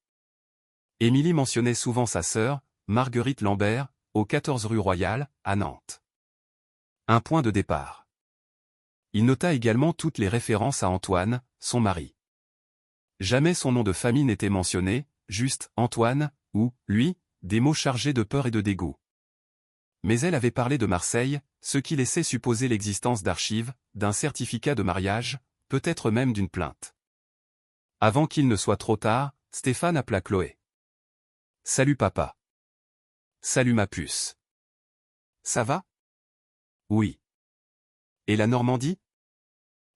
S1: Émilie mentionnait souvent sa sœur, Marguerite Lambert, au 14 rue Royale, à Nantes. Un point de départ. Il nota également toutes les références à Antoine, son mari. Jamais son nom de famille n'était mentionné, juste Antoine, ou, lui, des mots chargés de peur et de dégoût. Mais elle avait parlé de Marseille, ce qui laissait supposer l'existence d'archives, d'un certificat de mariage, peut-être même d'une plainte. Avant qu'il ne soit trop tard, Stéphane appela Chloé. « Salut papa. »« Salut ma puce. »« Ça va ?»« Oui. »« Et la Normandie ?»«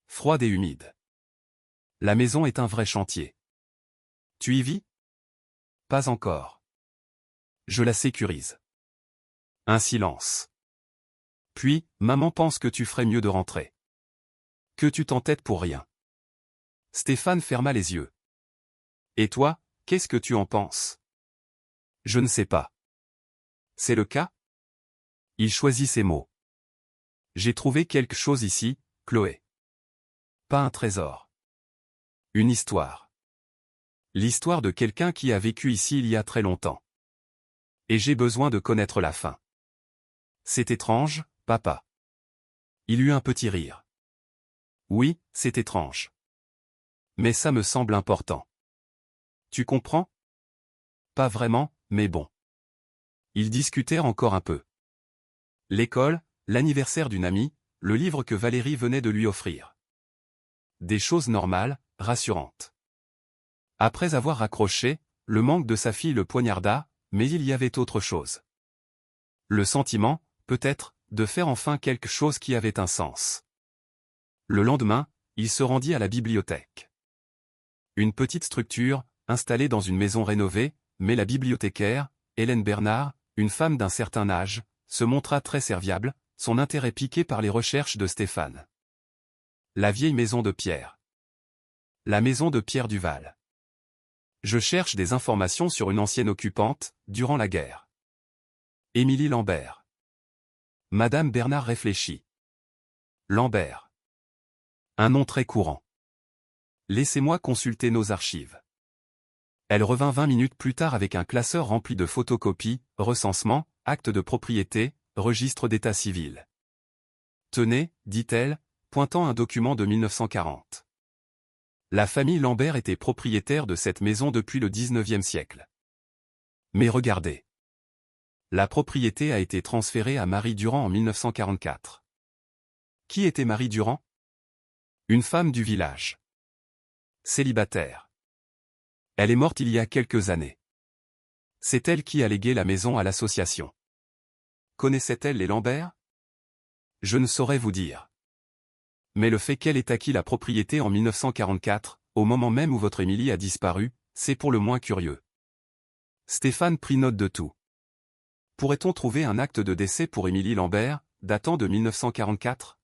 S1: Froide et humide. »« La maison est un vrai chantier. »« Tu y vis ?»« Pas encore. »« Je la sécurise. » Un silence. Puis, maman pense que tu ferais mieux de rentrer. Que tu t'entêtes pour rien. Stéphane ferma les yeux. Et toi, qu'est-ce que tu en penses? Je ne sais pas. C'est le cas? Il choisit ses mots. J'ai trouvé quelque chose ici, Chloé. Pas un trésor. Une histoire. L'histoire de quelqu'un qui a vécu ici il y a très longtemps. Et j'ai besoin de connaître la fin. C'est étrange, papa. Il eut un petit rire. Oui, c'est étrange. Mais ça me semble important. Tu comprends? Pas vraiment, mais bon. Ils discutèrent encore un peu. L'école, l'anniversaire d'une amie, le livre que Valérie venait de lui offrir. Des choses normales, rassurantes. Après avoir raccroché, le manque de sa fille le poignarda, mais il y avait autre chose. Le sentiment, peut-être, de faire enfin quelque chose qui avait un sens. Le lendemain, il se rendit à la bibliothèque. Une petite structure, installée dans une maison rénovée, mais la bibliothécaire, Hélène Bernard, une femme d'un certain âge, se montra très serviable, son intérêt piqué par les recherches de Stéphane. La vieille maison de Pierre. La maison de Pierre Duval. Je cherche des informations sur une ancienne occupante, durant la guerre. Émilie Lambert. Madame Bernard réfléchit. Lambert. Un nom très courant. Laissez-moi consulter nos archives. Elle revint 20 minutes plus tard avec un classeur rempli de photocopies, recensements, actes de propriété, registre d'état civil. Tenez, dit-elle, pointant un document de 1940. La famille Lambert était propriétaire de cette maison depuis le XIXe siècle. Mais regardez. La propriété a été transférée à Marie Durand en 1944. Qui était Marie Durand? Une femme du village. Célibataire. Elle est morte il y a quelques années. C'est elle qui a légué la maison à l'association. Connaissait-elle les Lambert? Je ne saurais vous dire. Mais le fait qu'elle ait acquis la propriété en 1944, au moment même où votre Émilie a disparu, c'est pour le moins curieux. Stéphane prit note de tout. Pourrait-on trouver un acte de décès pour Émilie Lambert, datant de 1944?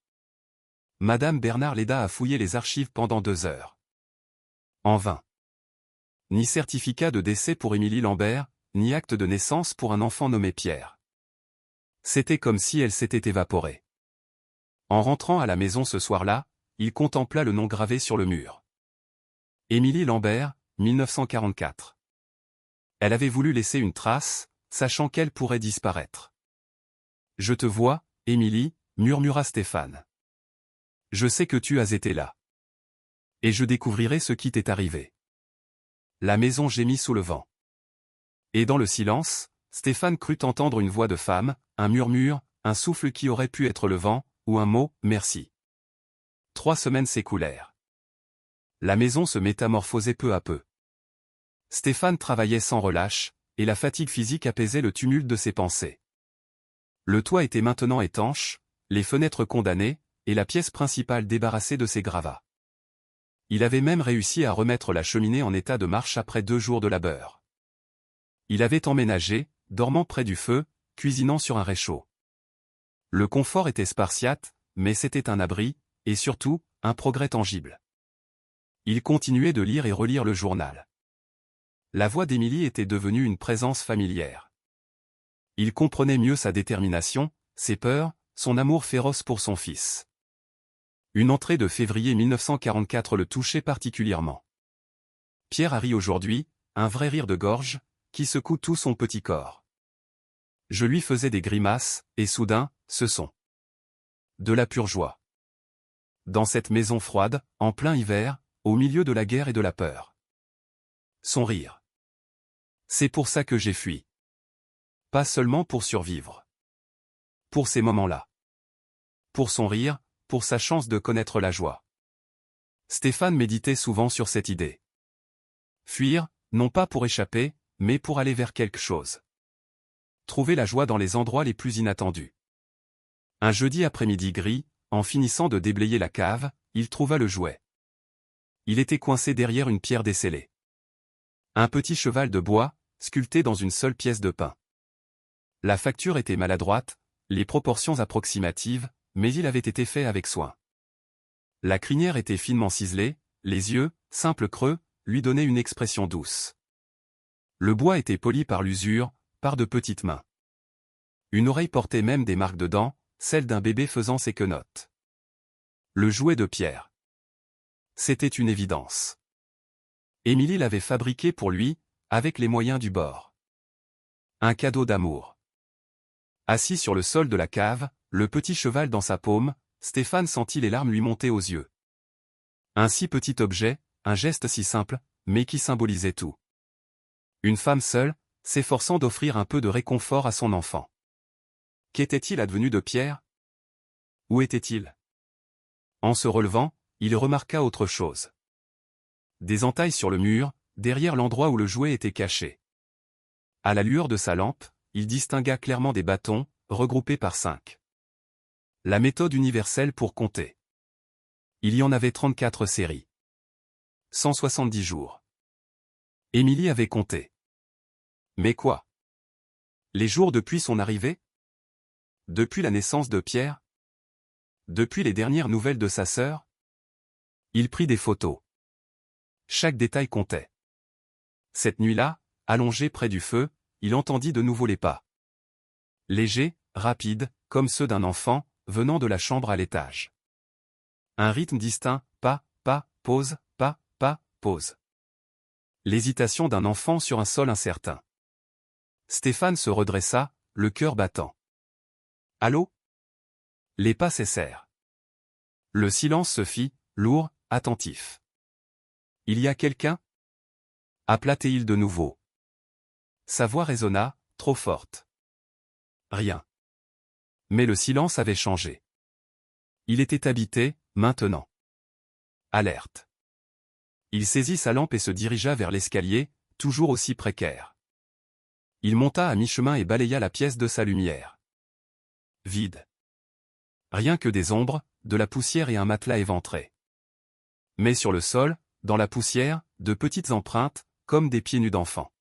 S1: Madame Bernard l'aida à fouiller les archives pendant 2 heures. En vain. Ni certificat de décès pour Émilie Lambert, ni acte de naissance pour un enfant nommé Pierre. C'était comme si elle s'était évaporée. En rentrant à la maison ce soir-là, il contempla le nom gravé sur le mur. Émilie Lambert, 1944. Elle avait voulu laisser une trace, sachant qu'elle pourrait disparaître. « Je te vois, Émilie », murmura Stéphane. « Je sais que tu as été là. Et je découvrirai ce qui t'est arrivé. » La maison gémit sous le vent. Et dans le silence, Stéphane crut entendre une voix de femme, un murmure, un souffle qui aurait pu être le vent, ou un mot, merci. 3 semaines s'écoulèrent. La maison se métamorphosait peu à peu. Stéphane travaillait sans relâche, et la fatigue physique apaisait le tumulte de ses pensées. Le toit était maintenant étanche, les fenêtres condamnées, et la pièce principale débarrassée de ses gravats. Il avait même réussi à remettre la cheminée en état de marche après 2 jours de labeur. Il avait emménagé, dormant près du feu, cuisinant sur un réchaud. Le confort était spartiate, mais c'était un abri, et surtout, un progrès tangible. Il continuait de lire et relire le journal. La voix d'Émilie était devenue une présence familière. Il comprenait mieux sa détermination, ses peurs, son amour féroce pour son fils. Une entrée de février 1944 le touchait particulièrement. Pierre a ri aujourd'hui, un vrai rire de gorge, qui secoue tout son petit corps. Je lui faisais des grimaces, et soudain, ce son. De la pure joie. Dans cette maison froide, en plein hiver, au milieu de la guerre et de la peur. Son rire. C'est pour ça que j'ai fui. Pas seulement pour survivre. Pour ces moments-là. Pour son rire, pour sa chance de connaître la joie. Stéphane méditait souvent sur cette idée. Fuir, non pas pour échapper, mais pour aller vers quelque chose. Trouver la joie dans les endroits les plus inattendus. Un jeudi après-midi gris, en finissant de déblayer la cave, il trouva le jouet. Il était coincé derrière une pierre descellée. Un petit cheval de bois, sculpté dans une seule pièce de pin. La facture était maladroite, les proportions approximatives, mais il avait été fait avec soin. La crinière était finement ciselée, les yeux, simples creux, lui donnaient une expression douce. Le bois était poli par l'usure, par de petites mains. Une oreille portait même des marques de dents, celles d'un bébé faisant ses quenottes. Le jouet de Pierre. C'était une évidence. Émilie l'avait fabriqué pour lui, avec les moyens du bord. Un cadeau d'amour. Assis sur le sol de la cave, le petit cheval dans sa paume, Stéphane sentit les larmes lui monter aux yeux. Un si petit objet, un geste si simple, mais qui symbolisait tout. Une femme seule, s'efforçant d'offrir un peu de réconfort à son enfant. Qu'était-il advenu de Pierre? Où était-il? En se relevant, il remarqua autre chose. Des entailles sur le mur, derrière l'endroit où le jouet était caché. À la lueur de sa lampe, il distingua clairement des bâtons, regroupés par 5. La méthode universelle pour compter. Il y en avait 34 séries. 170 jours. Émilie avait compté. Mais quoi? Les jours depuis son arrivée? Depuis la naissance de Pierre? Depuis les dernières nouvelles de sa sœur? Il prit des photos. Chaque détail comptait. Cette nuit-là, allongé près du feu, il entendit de nouveau les pas. Légers, rapides, comme ceux d'un enfant, venant de la chambre à l'étage. Un rythme distinct, pas, pas, pause, pas, pas, pause. L'hésitation d'un enfant sur un sol incertain. Stéphane se redressa, le cœur battant. Allô? Les pas cessèrent. Le silence se fit, lourd, attentif. Il y a quelqu'un? Appela-t-il de nouveau. Sa voix résonna, trop forte. Rien. Mais le silence avait changé. Il était habité, maintenant. Alerte. Il saisit sa lampe et se dirigea vers l'escalier, toujours aussi précaire. Il monta à mi-chemin et balaya la pièce de sa lumière. Vide. Rien que des ombres, de la poussière et un matelas éventré. Mais sur le sol, dans la poussière, de petites empreintes, comme des pieds nus d'enfant.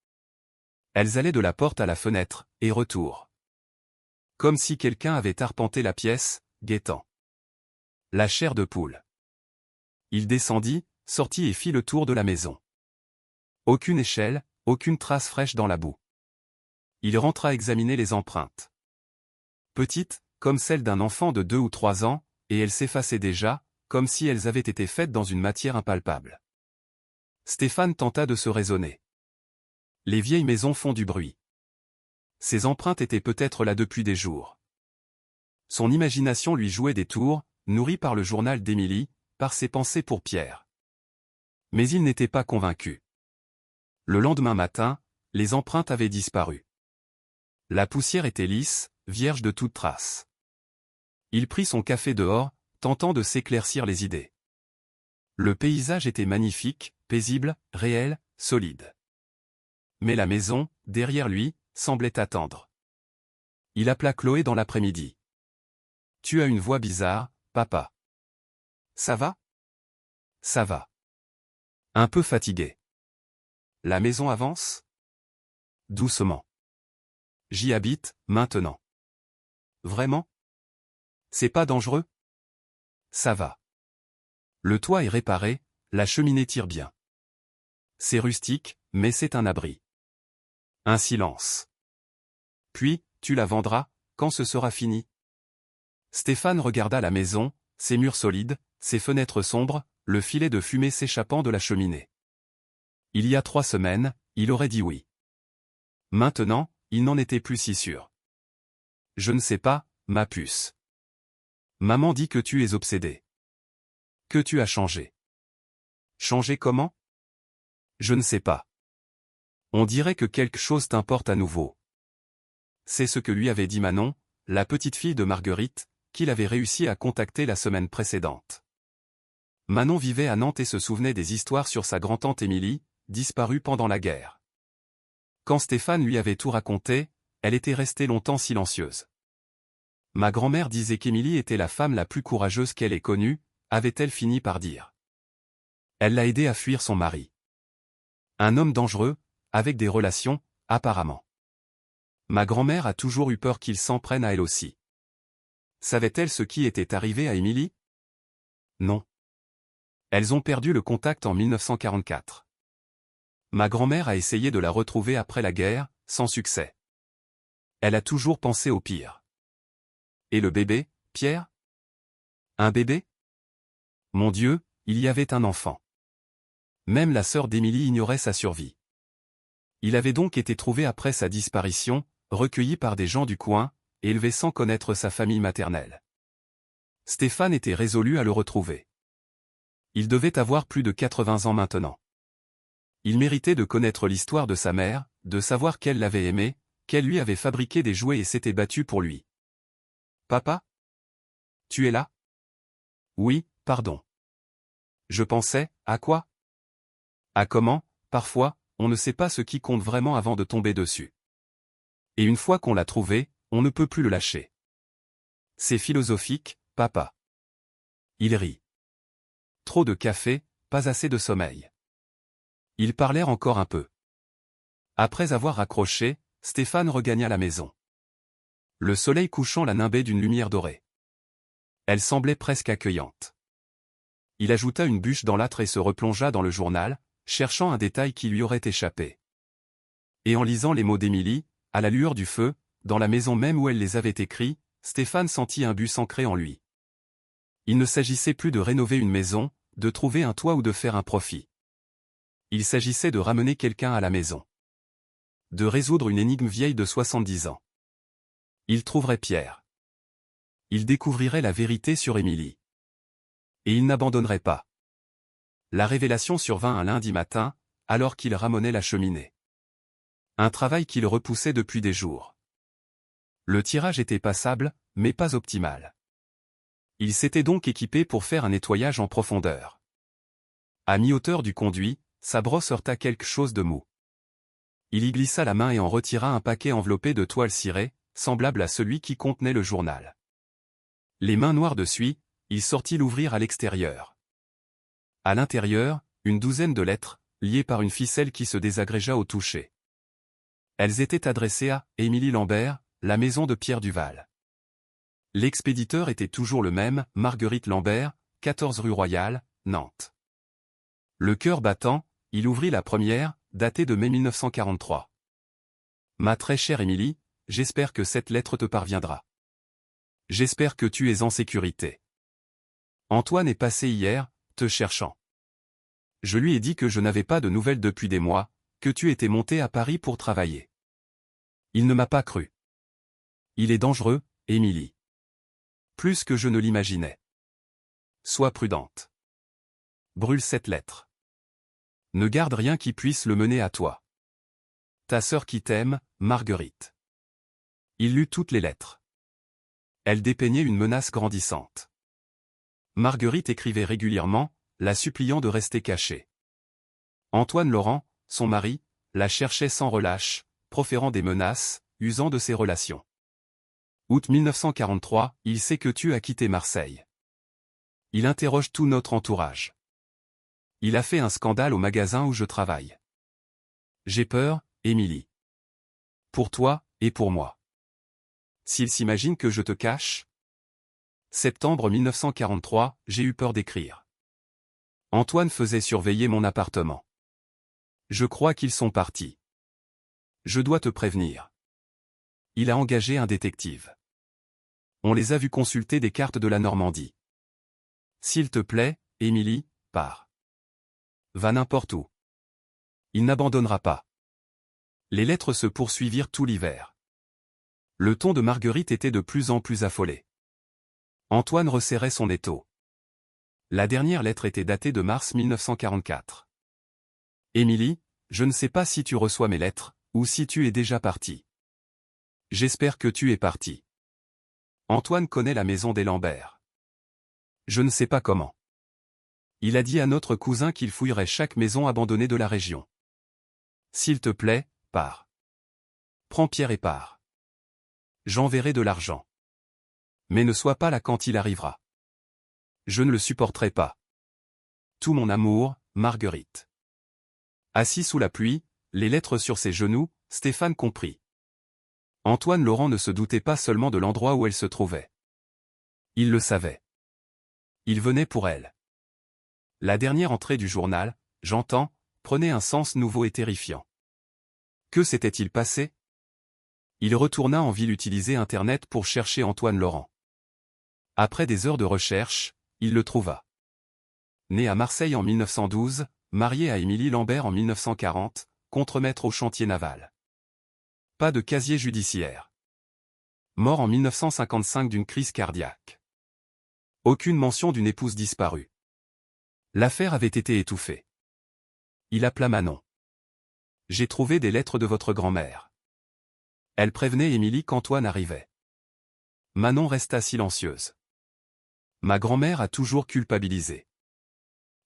S1: Elles allaient de la porte à la fenêtre, et retour. Comme si quelqu'un avait arpenté la pièce, guettant. La chair de poule. Il descendit, sortit et fit le tour de la maison. Aucune échelle, aucune trace fraîche dans la boue. Il rentra examiner les empreintes. Petites, comme celles d'un enfant de 2 ou 3 ans, et elles s'effaçaient déjà, comme si elles avaient été faites dans une matière impalpable. Stéphane tenta de se raisonner. Les vieilles maisons font du bruit. Ces empreintes étaient peut-être là depuis des jours. Son imagination lui jouait des tours, nourrie par le journal d'Émilie, par ses pensées pour Pierre. Mais il n'était pas convaincu. Le lendemain matin, les empreintes avaient disparu. La poussière était lisse, vierge de toute trace. Il prit son café dehors, tentant de s'éclaircir les idées. Le paysage était magnifique, paisible, réel, solide. Mais la maison, derrière lui, semblait attendre. Il appela Chloé dans l'après-midi. « Tu as une voix bizarre, papa. »« Ça va ? » ?»« Ça va. Un peu fatigué. »« La maison avance ? » ?»« Doucement. »« J'y habite, maintenant. »« Vraiment ? C'est pas dangereux ? » ?»« Ça va. Le toit est réparé, la cheminée tire bien. C'est rustique, mais c'est un abri. » Un silence. Puis, tu la vendras, quand ce sera fini. Stéphane regarda la maison, ses murs solides, ses fenêtres sombres, le filet de fumée s'échappant de la cheminée. Il y a 3 semaines, il aurait dit oui. Maintenant, il n'en était plus si sûr. Je ne sais pas, ma puce. Maman dit que tu es obsédé. Que tu as changé. Changé comment ? Je ne sais pas. On dirait que quelque chose t'importe à nouveau. C'est ce que lui avait dit Manon, la petite fille de Marguerite, qu'il avait réussi à contacter la semaine précédente. Manon vivait à Nantes et se souvenait des histoires sur sa grand-tante Émilie, disparue pendant la guerre. Quand Stéphane lui avait tout raconté, elle était restée longtemps silencieuse. Ma grand-mère disait qu'Émilie était la femme la plus courageuse qu'elle ait connue, avait-elle fini par dire. Elle l'a aidée à fuir son mari. Un homme dangereux, avec des relations, apparemment. Ma grand-mère a toujours eu peur qu'il s'en prenne à elle aussi. Savait-elle ce qui était arrivé à Émilie ? Non. Elles ont perdu le contact en 1944. Ma grand-mère a essayé de la retrouver après la guerre, sans succès. Elle a toujours pensé au pire. Et le bébé, Pierre ? Un bébé ? Mon Dieu, il y avait un enfant. Même la sœur d'Émilie ignorait sa survie. Il avait donc été trouvé après sa disparition, recueilli par des gens du coin, élevé sans connaître sa famille maternelle. Stéphane était résolu à le retrouver. Il devait avoir plus de 80 ans maintenant. Il méritait de connaître l'histoire de sa mère, de savoir qu'elle l'avait aimé, qu'elle lui avait fabriqué des jouets et s'était battue pour lui. « Papa ? Tu es là ? » « Oui, pardon. Je pensais, à quoi ? À comment, parfois, on ne sait pas ce qui compte vraiment avant de tomber dessus. Et une fois qu'on l'a trouvé, on ne peut plus le lâcher. C'est philosophique, papa. » Il rit. Trop de café, pas assez de sommeil. Ils parlèrent encore un peu. Après avoir raccroché, Stéphane regagna la maison. Le soleil couchant la nimbait d'une lumière dorée. Elle semblait presque accueillante. Il ajouta une bûche dans l'âtre et se replongea dans le journal, cherchant un détail qui lui aurait échappé. Et en lisant les mots d'Émilie, à la lueur du feu, dans la maison même où elle les avait écrits, Stéphane sentit un but s'ancrer en lui. Il ne s'agissait plus de rénover une maison, de trouver un toit ou de faire un profit. Il s'agissait de ramener quelqu'un à la maison. De résoudre une énigme vieille de 70 ans. Il trouverait Pierre. Il découvrirait la vérité sur Émilie. Et il n'abandonnerait pas. La révélation survint un lundi matin, alors qu'il ramenait la cheminée. Un travail qu'il repoussait depuis des jours. Le tirage était passable, mais pas optimal. Il s'était donc équipé pour faire un nettoyage en profondeur. À mi-hauteur du conduit, sa brosse heurta quelque chose de mou. Il y glissa la main et en retira un paquet enveloppé de toile cirée, semblable à celui qui contenait le journal. Les mains noires de suie, il sortit l'ouvrir à l'extérieur. À l'intérieur, une douzaine de lettres, liées par une ficelle qui se désagrégea au toucher. Elles étaient adressées à Émilie Lambert, la maison de Pierre Duval. L'expéditeur était toujours le même, Marguerite Lambert, 14 rue Royale, Nantes. Le cœur battant, il ouvrit la première, datée de mai 1943. Ma très chère Émilie, j'espère que cette lettre te parviendra. J'espère que tu es en sécurité. Antoine est passé hier, te cherchant. Je lui ai dit que je n'avais pas de nouvelles depuis des mois, que tu étais monté à Paris pour travailler. Il ne m'a pas cru. Il est dangereux, Émilie. Plus que je ne l'imaginais. Sois prudente. Brûle cette lettre. Ne garde rien qui puisse le mener à toi. Ta sœur qui t'aime, Marguerite. Il lut toutes les lettres. Elle dépeignait une menace grandissante. Marguerite écrivait régulièrement, la suppliant de rester cachée. Antoine Laurent, son mari, la cherchait sans relâche, proférant des menaces, usant de ses relations. Août 1943, il sait que tu as quitté Marseille. Il interroge tout notre entourage. Il a fait un scandale au magasin où je travaille. J'ai peur, Émilie. Pour toi, et pour moi. S'il s'imagine que je te cache? Septembre 1943, j'ai eu peur d'écrire. Antoine faisait surveiller mon appartement. Je crois qu'ils sont partis. Je dois te prévenir. Il a engagé un détective. On les a vus consulter des cartes de la Normandie. S'il te plaît, Émilie, pars. Va n'importe où. Il n'abandonnera pas. Les lettres se poursuivirent tout l'hiver. Le ton de Marguerite était de plus en plus affolé. Antoine resserrait son étau. La dernière lettre était datée de mars 1944. Émilie, je ne sais pas si tu reçois mes lettres, ou si tu es déjà partie. J'espère que tu es partie. Antoine connaît la maison des Lambert. Je ne sais pas comment. Il a dit à notre cousin qu'il fouillerait chaque maison abandonnée de la région. S'il te plaît, pars. Prends Pierre et pars. J'enverrai de l'argent. Mais ne sois pas là quand il arrivera. Je ne le supporterai pas. Tout mon amour, Marguerite. Assis sous la pluie, les lettres sur ses genoux, Stéphane comprit. Antoine Laurent ne se doutait pas seulement de l'endroit où elle se trouvait. Il le savait. Il venait pour elle. La dernière entrée du journal, j'entends, prenait un sens nouveau et terrifiant. Que s'était-il passé? Il retourna en ville utiliser Internet pour chercher Antoine Laurent. Après des heures de recherche, il le trouva. Né à Marseille en 1912, marié à Émilie Lambert en 1940, contremaître au chantier naval. Pas de casier judiciaire. Mort en 1955 d'une crise cardiaque. Aucune mention d'une épouse disparue. L'affaire avait été étouffée. Il appela Manon. J'ai trouvé des lettres de votre grand-mère. Elle prévenait Émilie qu'Antoine arrivait. Manon resta silencieuse. Ma grand-mère a toujours culpabilisé.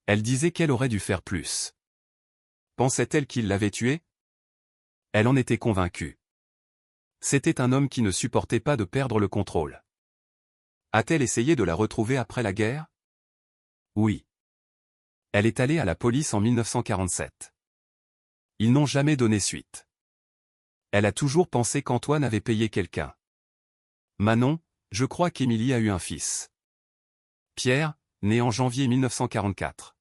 S1: Elle disait qu'elle aurait dû faire plus. Pensait-elle qu'il l'avait tué? Elle en était convaincue. C'était un homme qui ne supportait pas de perdre le contrôle. A-t-elle essayé de la retrouver après la guerre? Oui. Elle est allée à la police en 1947. Ils n'ont jamais donné suite. Elle a toujours pensé qu'Antoine avait payé quelqu'un. Manon, je crois qu'Émilie a eu un fils. Pierre, né en janvier 1944.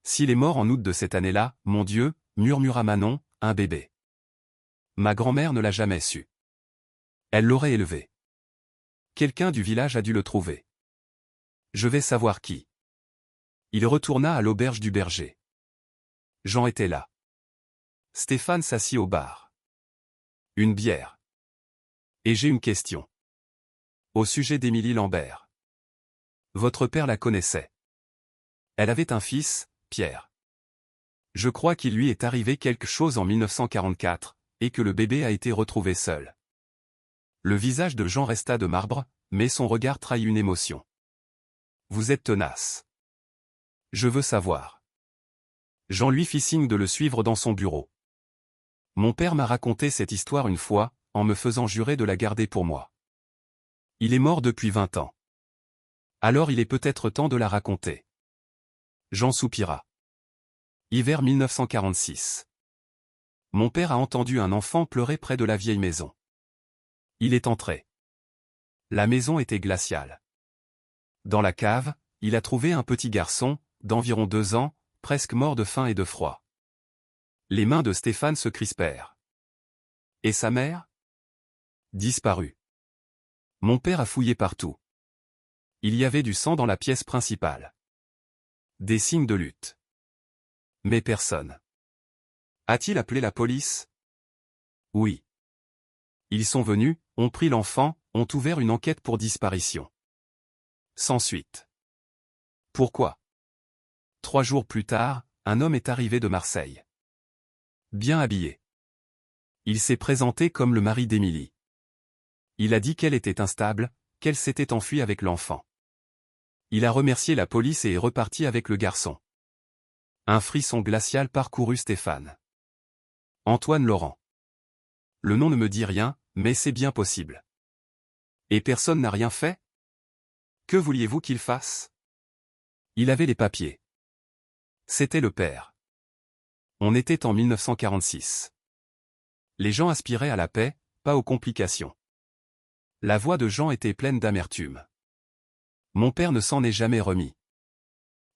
S1: S'il est mort en août de cette année-là, mon Dieu, murmura Manon, un bébé. Ma grand-mère ne l'a jamais su. Elle l'aurait élevé. Quelqu'un du village a dû le trouver. Je vais savoir qui. Il retourna à l'auberge du berger. Jean était là. Stéphane s'assit au bar. Une bière. Et j'ai une question. Au sujet d'Émilie Lambert. Votre père la connaissait. Elle avait un fils, Pierre. Je crois qu'il lui est arrivé quelque chose en 1944, et que le bébé a été retrouvé seul. Le visage de Jean resta de marbre, mais son regard trahit une émotion. Vous êtes tenace. Je veux savoir. Jean lui fit signe de le suivre dans son bureau. Mon père m'a raconté cette histoire une fois, en me faisant jurer de la garder pour moi. Il est mort depuis 20 ans. Alors il est peut-être temps de la raconter. Jean soupira. Hiver 1946. Mon père a entendu un enfant pleurer près de la vieille maison. Il est entré. La maison était glaciale. Dans la cave, il a trouvé un petit garçon, d'environ 2 ans, presque mort de faim et de froid. Les mains de Stéphane se crispèrent. Et sa mère? Disparue. Mon père a fouillé partout. Il y avait du sang dans la pièce principale. Des signes de lutte. Mais personne. A-t-il appelé la police? Oui. Ils sont venus, ont pris l'enfant, ont ouvert une enquête pour disparition. Sans suite. Pourquoi? 3 jours plus tard, un homme est arrivé de Marseille. Bien habillé. Il s'est présenté comme le mari d'Émilie. Il a dit qu'elle était instable, qu'elle s'était enfuie avec l'enfant. Il a remercié la police et est reparti avec le garçon. Un frisson glacial parcourut Stéphane. Antoine Laurent. Le nom ne me dit rien, mais c'est bien possible. Et personne n'a rien fait? Que vouliez-vous qu'il fasse? Il avait les papiers. C'était le père. On était en 1946. Les gens aspiraient à la paix, pas aux complications. La voix de Jean était pleine d'amertume. Mon père ne s'en est jamais remis.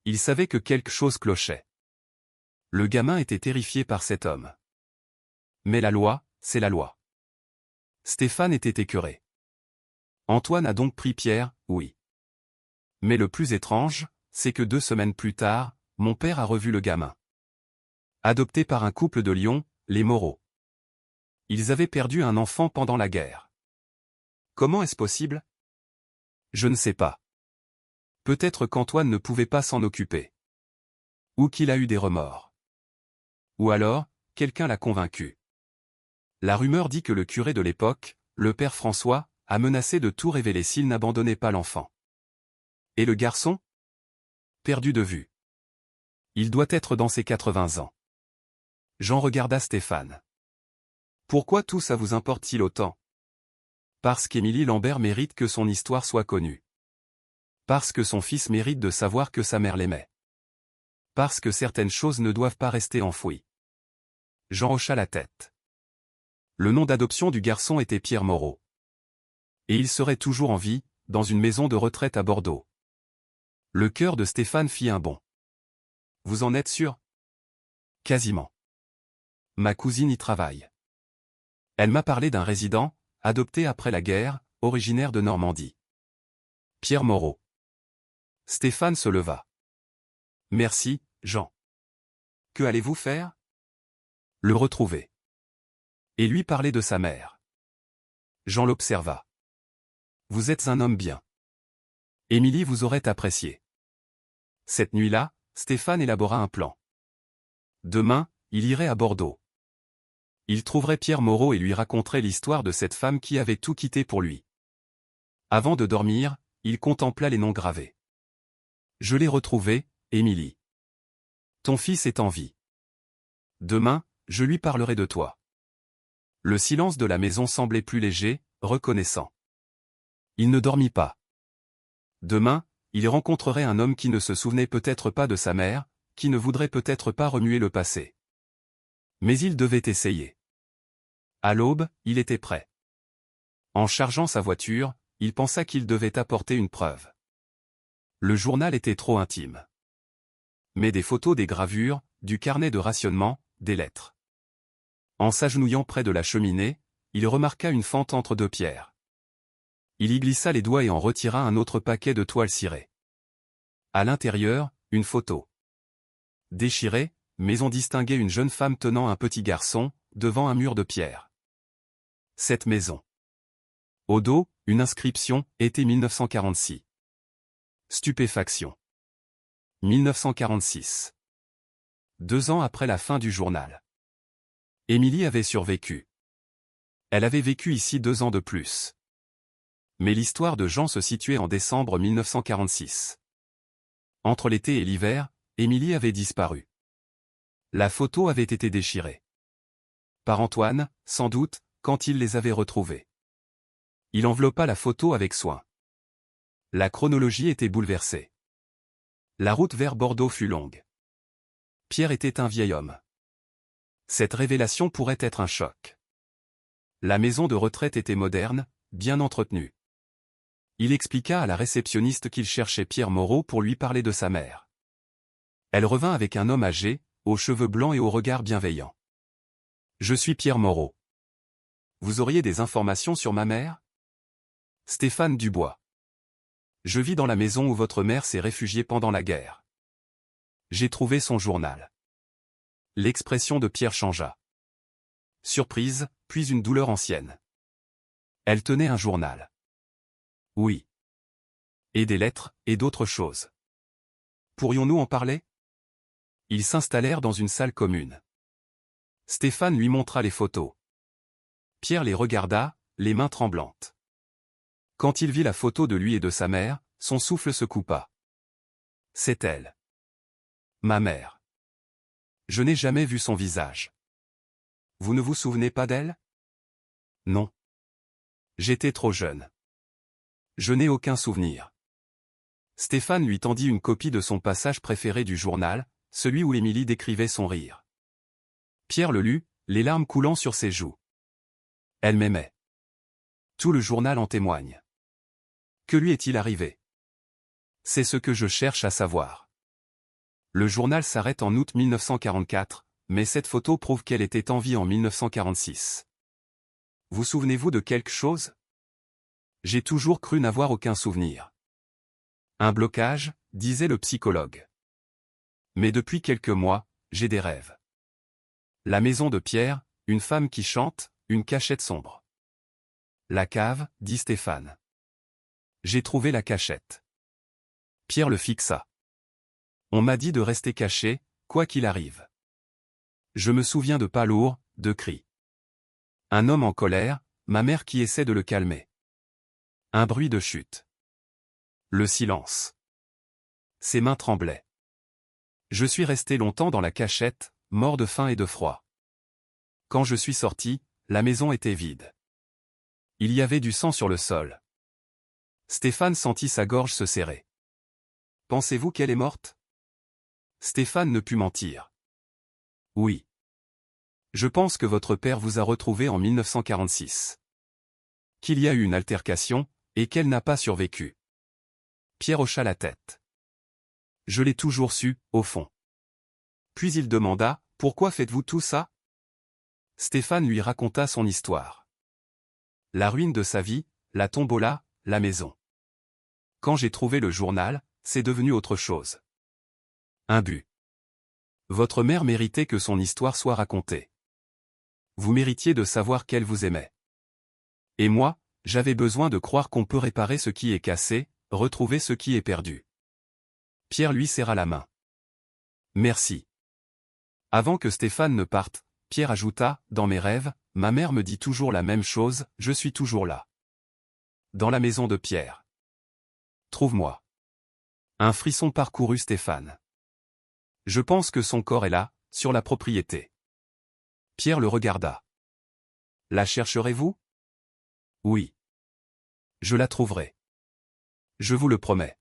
S1: Il savait que quelque chose clochait. Le gamin était terrifié par cet homme. Mais la loi, c'est la loi. Stéphane était écœuré. Antoine a donc pris Pierre, oui. Mais le plus étrange, c'est que 2 semaines plus tard, mon père a revu le gamin. Adopté par un couple de Lyon, les Moreau. Ils avaient perdu un enfant pendant la guerre. Comment est-ce possible? Je ne sais pas. Peut-être qu'Antoine ne pouvait pas s'en occuper. Ou qu'il a eu des remords. Ou alors, quelqu'un l'a convaincu. La rumeur dit que le curé de l'époque, le père François, a menacé de tout révéler s'il n'abandonnait pas l'enfant. Et le garçon? Perdu de vue. Il doit être dans ses 80 ans. Jean regarda Stéphane. Pourquoi tout ça vous importe-t-il autant? Parce qu'Émilie Lambert mérite que son histoire soit connue. Parce que son fils mérite de savoir que sa mère l'aimait. Parce que certaines choses ne doivent pas rester enfouies. Jean hocha la tête. Le nom d'adoption du garçon était Pierre Moreau. Et il serait toujours en vie, dans une maison de retraite à Bordeaux. Le cœur de Stéphane fit un bond. Vous en êtes sûr? Quasiment. Ma cousine y travaille. Elle m'a parlé d'un résident, adopté après la guerre, originaire de Normandie. Pierre Moreau. Stéphane se leva. Merci, Jean. Que allez-vous faire? Le retrouver. Et lui parler de sa mère. Jean l'observa. Vous êtes un homme bien. Émilie vous aurait apprécié. Cette nuit-là, Stéphane élabora un plan. Demain, il irait à Bordeaux. Il trouverait Pierre Moreau et lui raconterait l'histoire de cette femme qui avait tout quitté pour lui. Avant de dormir, il contempla les noms gravés. Je l'ai retrouvé, Émilie. Ton fils est en vie. Demain, je lui parlerai de toi. Le silence de la maison semblait plus léger, reconnaissant. Il ne dormit pas. Demain, il rencontrerait un homme qui ne se souvenait peut-être pas de sa mère, qui ne voudrait peut-être pas remuer le passé. Mais il devait essayer. À l'aube, il était prêt. En chargeant sa voiture, il pensa qu'il devait apporter une preuve. Le journal était trop intime. Mais des photos, des gravures, du carnet de rationnement, des lettres. En s'agenouillant près de la cheminée, il remarqua une fente entre 2 pierres. Il y glissa les doigts et en retira un autre paquet de toile cirée. À l'intérieur, une photo. Déchirée, mais on distinguait une jeune femme tenant un petit garçon, devant un mur de pierre. Cette maison. Au dos, une inscription, été 1946. Stupéfaction. 1946. 2 ans après la fin du journal. Émilie avait survécu. Elle avait vécu ici 2 ans de plus. Mais l'histoire de Jean se situait en décembre 1946. Entre l'été et l'hiver, Émilie avait disparu. La photo avait été déchirée. Par Antoine, sans doute, quand il les avait retrouvées. Il enveloppa la photo avec soin. La chronologie était bouleversée. La route vers Bordeaux fut longue. Pierre était un vieil homme. Cette révélation pourrait être un choc. La maison de retraite était moderne, bien entretenue. Il expliqua à la réceptionniste qu'il cherchait Pierre Moreau pour lui parler de sa mère. Elle revint avec un homme âgé, aux cheveux blancs et au regard bienveillant. Je suis Pierre Moreau. Vous auriez des informations sur ma mère? Stéphane Dubois. Je vis dans la maison où votre mère s'est réfugiée pendant la guerre. J'ai trouvé son journal. L'expression de Pierre changea. Surprise, puis une douleur ancienne. Elle tenait un journal. Oui. Et des lettres, et d'autres choses. Pourrions-nous en parler? Ils s'installèrent dans une salle commune. Stéphane lui montra les photos. Pierre les regarda, les mains tremblantes. Quand il vit la photo de lui et de sa mère, son souffle se coupa. C'est elle. Ma mère. Je n'ai jamais vu son visage. Vous ne vous souvenez pas d'elle? Non. J'étais trop jeune. Je n'ai aucun souvenir. Stéphane lui tendit une copie de son passage préféré du journal, celui où Émilie décrivait son rire. Pierre le lut, les larmes coulant sur ses joues. Elle m'aimait. Tout le journal en témoigne. Que lui est-il arrivé? C'est ce que je cherche à savoir. Le journal s'arrête en août 1944, mais cette photo prouve qu'elle était en vie en 1946. Vous souvenez-vous de quelque chose? J'ai toujours cru n'avoir aucun souvenir. Un blocage, disait le psychologue. Mais depuis quelques mois, j'ai des rêves. La maison de Pierre, une femme qui chante, une cachette sombre. La cave, dit Stéphane. J'ai trouvé la cachette. Pierre le fixa. On m'a dit de rester caché, quoi qu'il arrive. Je me souviens de pas lourds, de cris. Un homme en colère, ma mère qui essaie de le calmer. Un bruit de chute. Le silence. Ses mains tremblaient. Je suis resté longtemps dans la cachette, mort de faim et de froid. Quand je suis sorti, la maison était vide. Il y avait du sang sur le sol. Stéphane sentit sa gorge se serrer. Pensez-vous qu'elle est morte? Stéphane ne put mentir. Oui. Je pense que votre père vous a retrouvé en 1946. Qu'il y a eu une altercation, et qu'elle n'a pas survécu. Pierre hocha la tête. Je l'ai toujours su, au fond. Puis il demanda, pourquoi faites-vous tout ça? Stéphane lui raconta son histoire. La ruine de sa vie, la tombola, la maison. Quand j'ai trouvé le journal, c'est devenu autre chose. Un but. Votre mère méritait que son histoire soit racontée. Vous méritiez de savoir qu'elle vous aimait. Et moi, j'avais besoin de croire qu'on peut réparer ce qui est cassé, retrouver ce qui est perdu. Pierre lui serra la main. Merci. Avant que Stéphane ne parte, Pierre ajouta, dans mes rêves, ma mère me dit toujours la même chose, je suis toujours là. Dans la maison de Pierre. Trouve-moi. Un frisson parcourut Stéphane. Je pense que son corps est là, sur la propriété. Pierre le regarda. La chercherez-vous? Oui. Je la trouverai. Je vous le promets.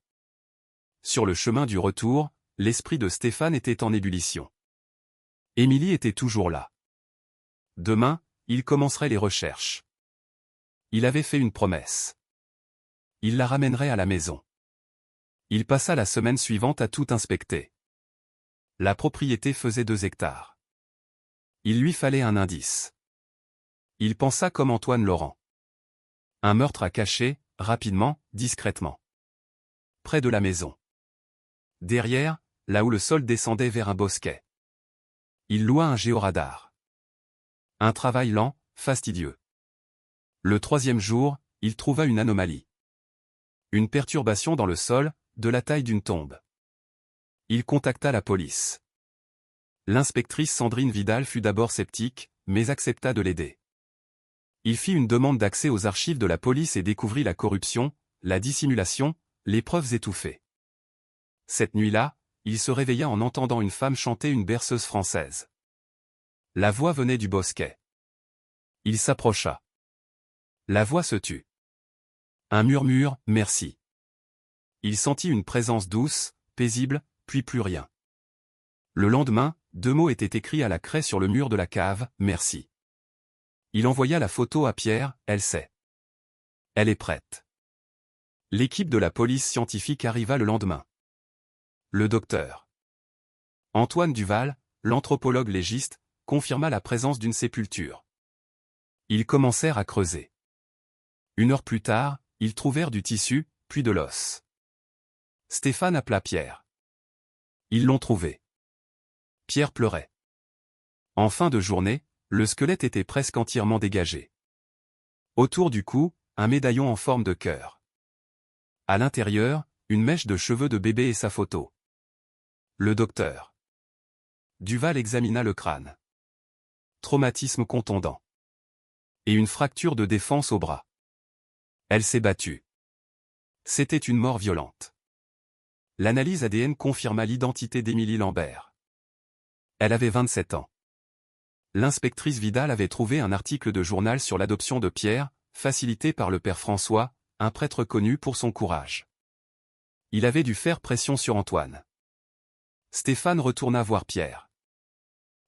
S1: Sur le chemin du retour, l'esprit de Stéphane était en ébullition. Émilie était toujours là. Demain, il commencerait les recherches. Il avait fait une promesse. Il la ramènerait à la maison. Il passa la semaine suivante à tout inspecter. La propriété faisait 2 hectares. Il lui fallait un indice. Il pensa comme Antoine Laurent. Un meurtre à cacher, rapidement, discrètement. Près de la maison. Derrière, là où le sol descendait vers un bosquet. Il loua un géoradar. Un travail lent, fastidieux. Le 3e jour, il trouva une anomalie. Une perturbation dans le sol, de la taille d'une tombe. Il contacta la police. L'inspectrice Sandrine Vidal fut d'abord sceptique, mais accepta de l'aider. Il fit une demande d'accès aux archives de la police et découvrit la corruption, la dissimulation, les preuves étouffées. Cette nuit-là, il se réveilla en entendant une femme chanter une berceuse française. La voix venait du bosquet. Il s'approcha. La voix se tut. Un murmure, merci. Il sentit une présence douce, paisible, puis plus rien. Le lendemain, 2 mots étaient écrits à la craie sur le mur de la cave, merci. Il envoya la photo à Pierre, elle sait. Elle est prête. L'équipe de la police scientifique arriva le lendemain. Le docteur Antoine Duval, l'anthropologue légiste, confirma la présence d'une sépulture. Ils commencèrent à creuser. 1 heure plus tard, ils trouvèrent du tissu, puis de l'os. Stéphane appela Pierre. Ils l'ont trouvé. Pierre pleurait. En fin de journée, le squelette était presque entièrement dégagé. Autour du cou, un médaillon en forme de cœur. À l'intérieur, une mèche de cheveux de bébé et sa photo. Le docteur Duval examina le crâne. Traumatisme contondant. Et une fracture de défense au bras. Elle s'est battue. C'était une mort violente. L'analyse ADN confirma l'identité d'Émilie Lambert. Elle avait 27 ans. L'inspectrice Vidal avait trouvé un article de journal sur l'adoption de Pierre, facilité par le père François, un prêtre connu pour son courage. Il avait dû faire pression sur Antoine. Stéphane retourna voir Pierre.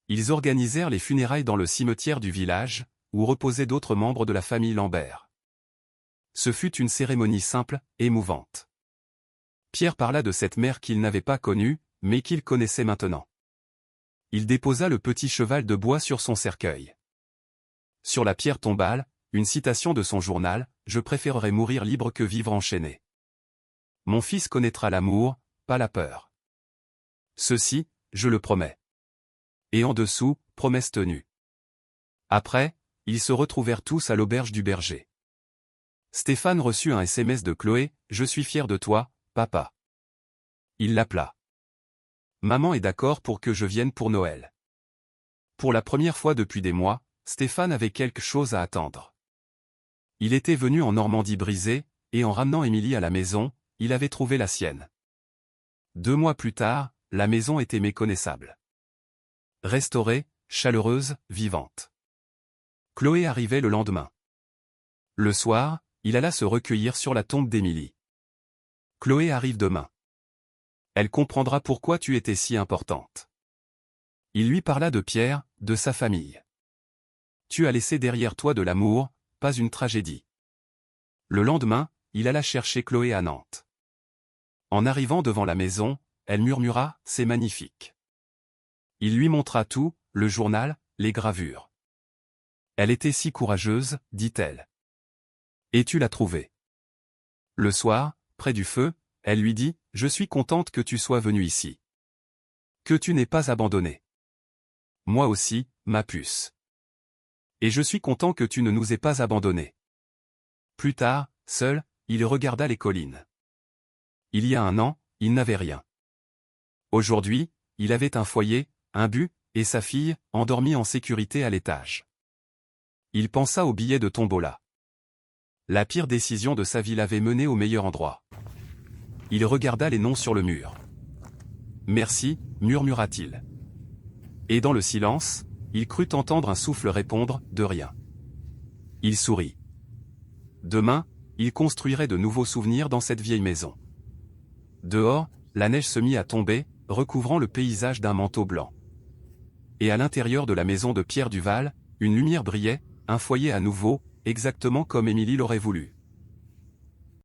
S1: Ils organisèrent les funérailles dans le cimetière du village, où reposaient d'autres membres de la famille Lambert. Ce fut une cérémonie simple, émouvante. Pierre parla de cette mère qu'il n'avait pas connue, mais qu'il connaissait maintenant. Il déposa le petit cheval de bois sur son cercueil. Sur la pierre tombale, une citation de son journal, « Je préférerais mourir libre que vivre enchaîné. Mon fils connaîtra l'amour, pas la peur. Ceci, je le promets. » Et en dessous, promesse tenue. Après, ils se retrouvèrent tous à l'auberge du berger. Stéphane reçut un SMS de Chloé, « Je suis fier de toi, papa. » Il l'appela. « Maman est d'accord pour que je vienne pour Noël. » Pour la première fois depuis des mois, Stéphane avait quelque chose à attendre. Il était venu en Normandie brisée, et en ramenant Émilie à la maison, il avait trouvé la sienne. 2 mois plus tard, la maison était méconnaissable. Restaurée, chaleureuse, vivante. Chloé arrivait le lendemain. Le soir, il alla se recueillir sur la tombe d'Émilie. « Chloé arrive demain. Elle comprendra pourquoi tu étais si importante. » Il lui parla de Pierre, de sa famille. « Tu as laissé derrière toi de l'amour, pas une tragédie. » Le lendemain, il alla chercher Chloé à Nantes. En arrivant devant la maison, elle murmura « C'est magnifique. » Il lui montra tout, le journal, les gravures. « Elle était si courageuse, dit-elle. Et tu l'as trouvée. » Le soir, près du feu, elle lui dit « Je suis contente que tu sois venue ici. Que tu n'aies pas abandonné. Moi aussi, ma puce. Et je suis content que tu ne nous aies pas abandonnés. » Plus tard, seul, il regarda les collines. Il y a 1 an, il n'avait rien. Aujourd'hui, il avait un foyer, un but, et sa fille, endormie en sécurité à l'étage. Il pensa au billet de tombola. La pire décision de sa vie l'avait mené au meilleur endroit. Il regarda les noms sur le mur. « Merci », murmura-t-il. Et dans le silence, il crut entendre un souffle répondre « De rien ». Il sourit. Demain, il construirait de nouveaux souvenirs dans cette vieille maison. Dehors, la neige se mit à tomber, recouvrant le paysage d'un manteau blanc. Et à l'intérieur de la maison de Pierre Duval, une lumière brillait, un foyer à nouveau, exactement comme Émilie l'aurait voulu.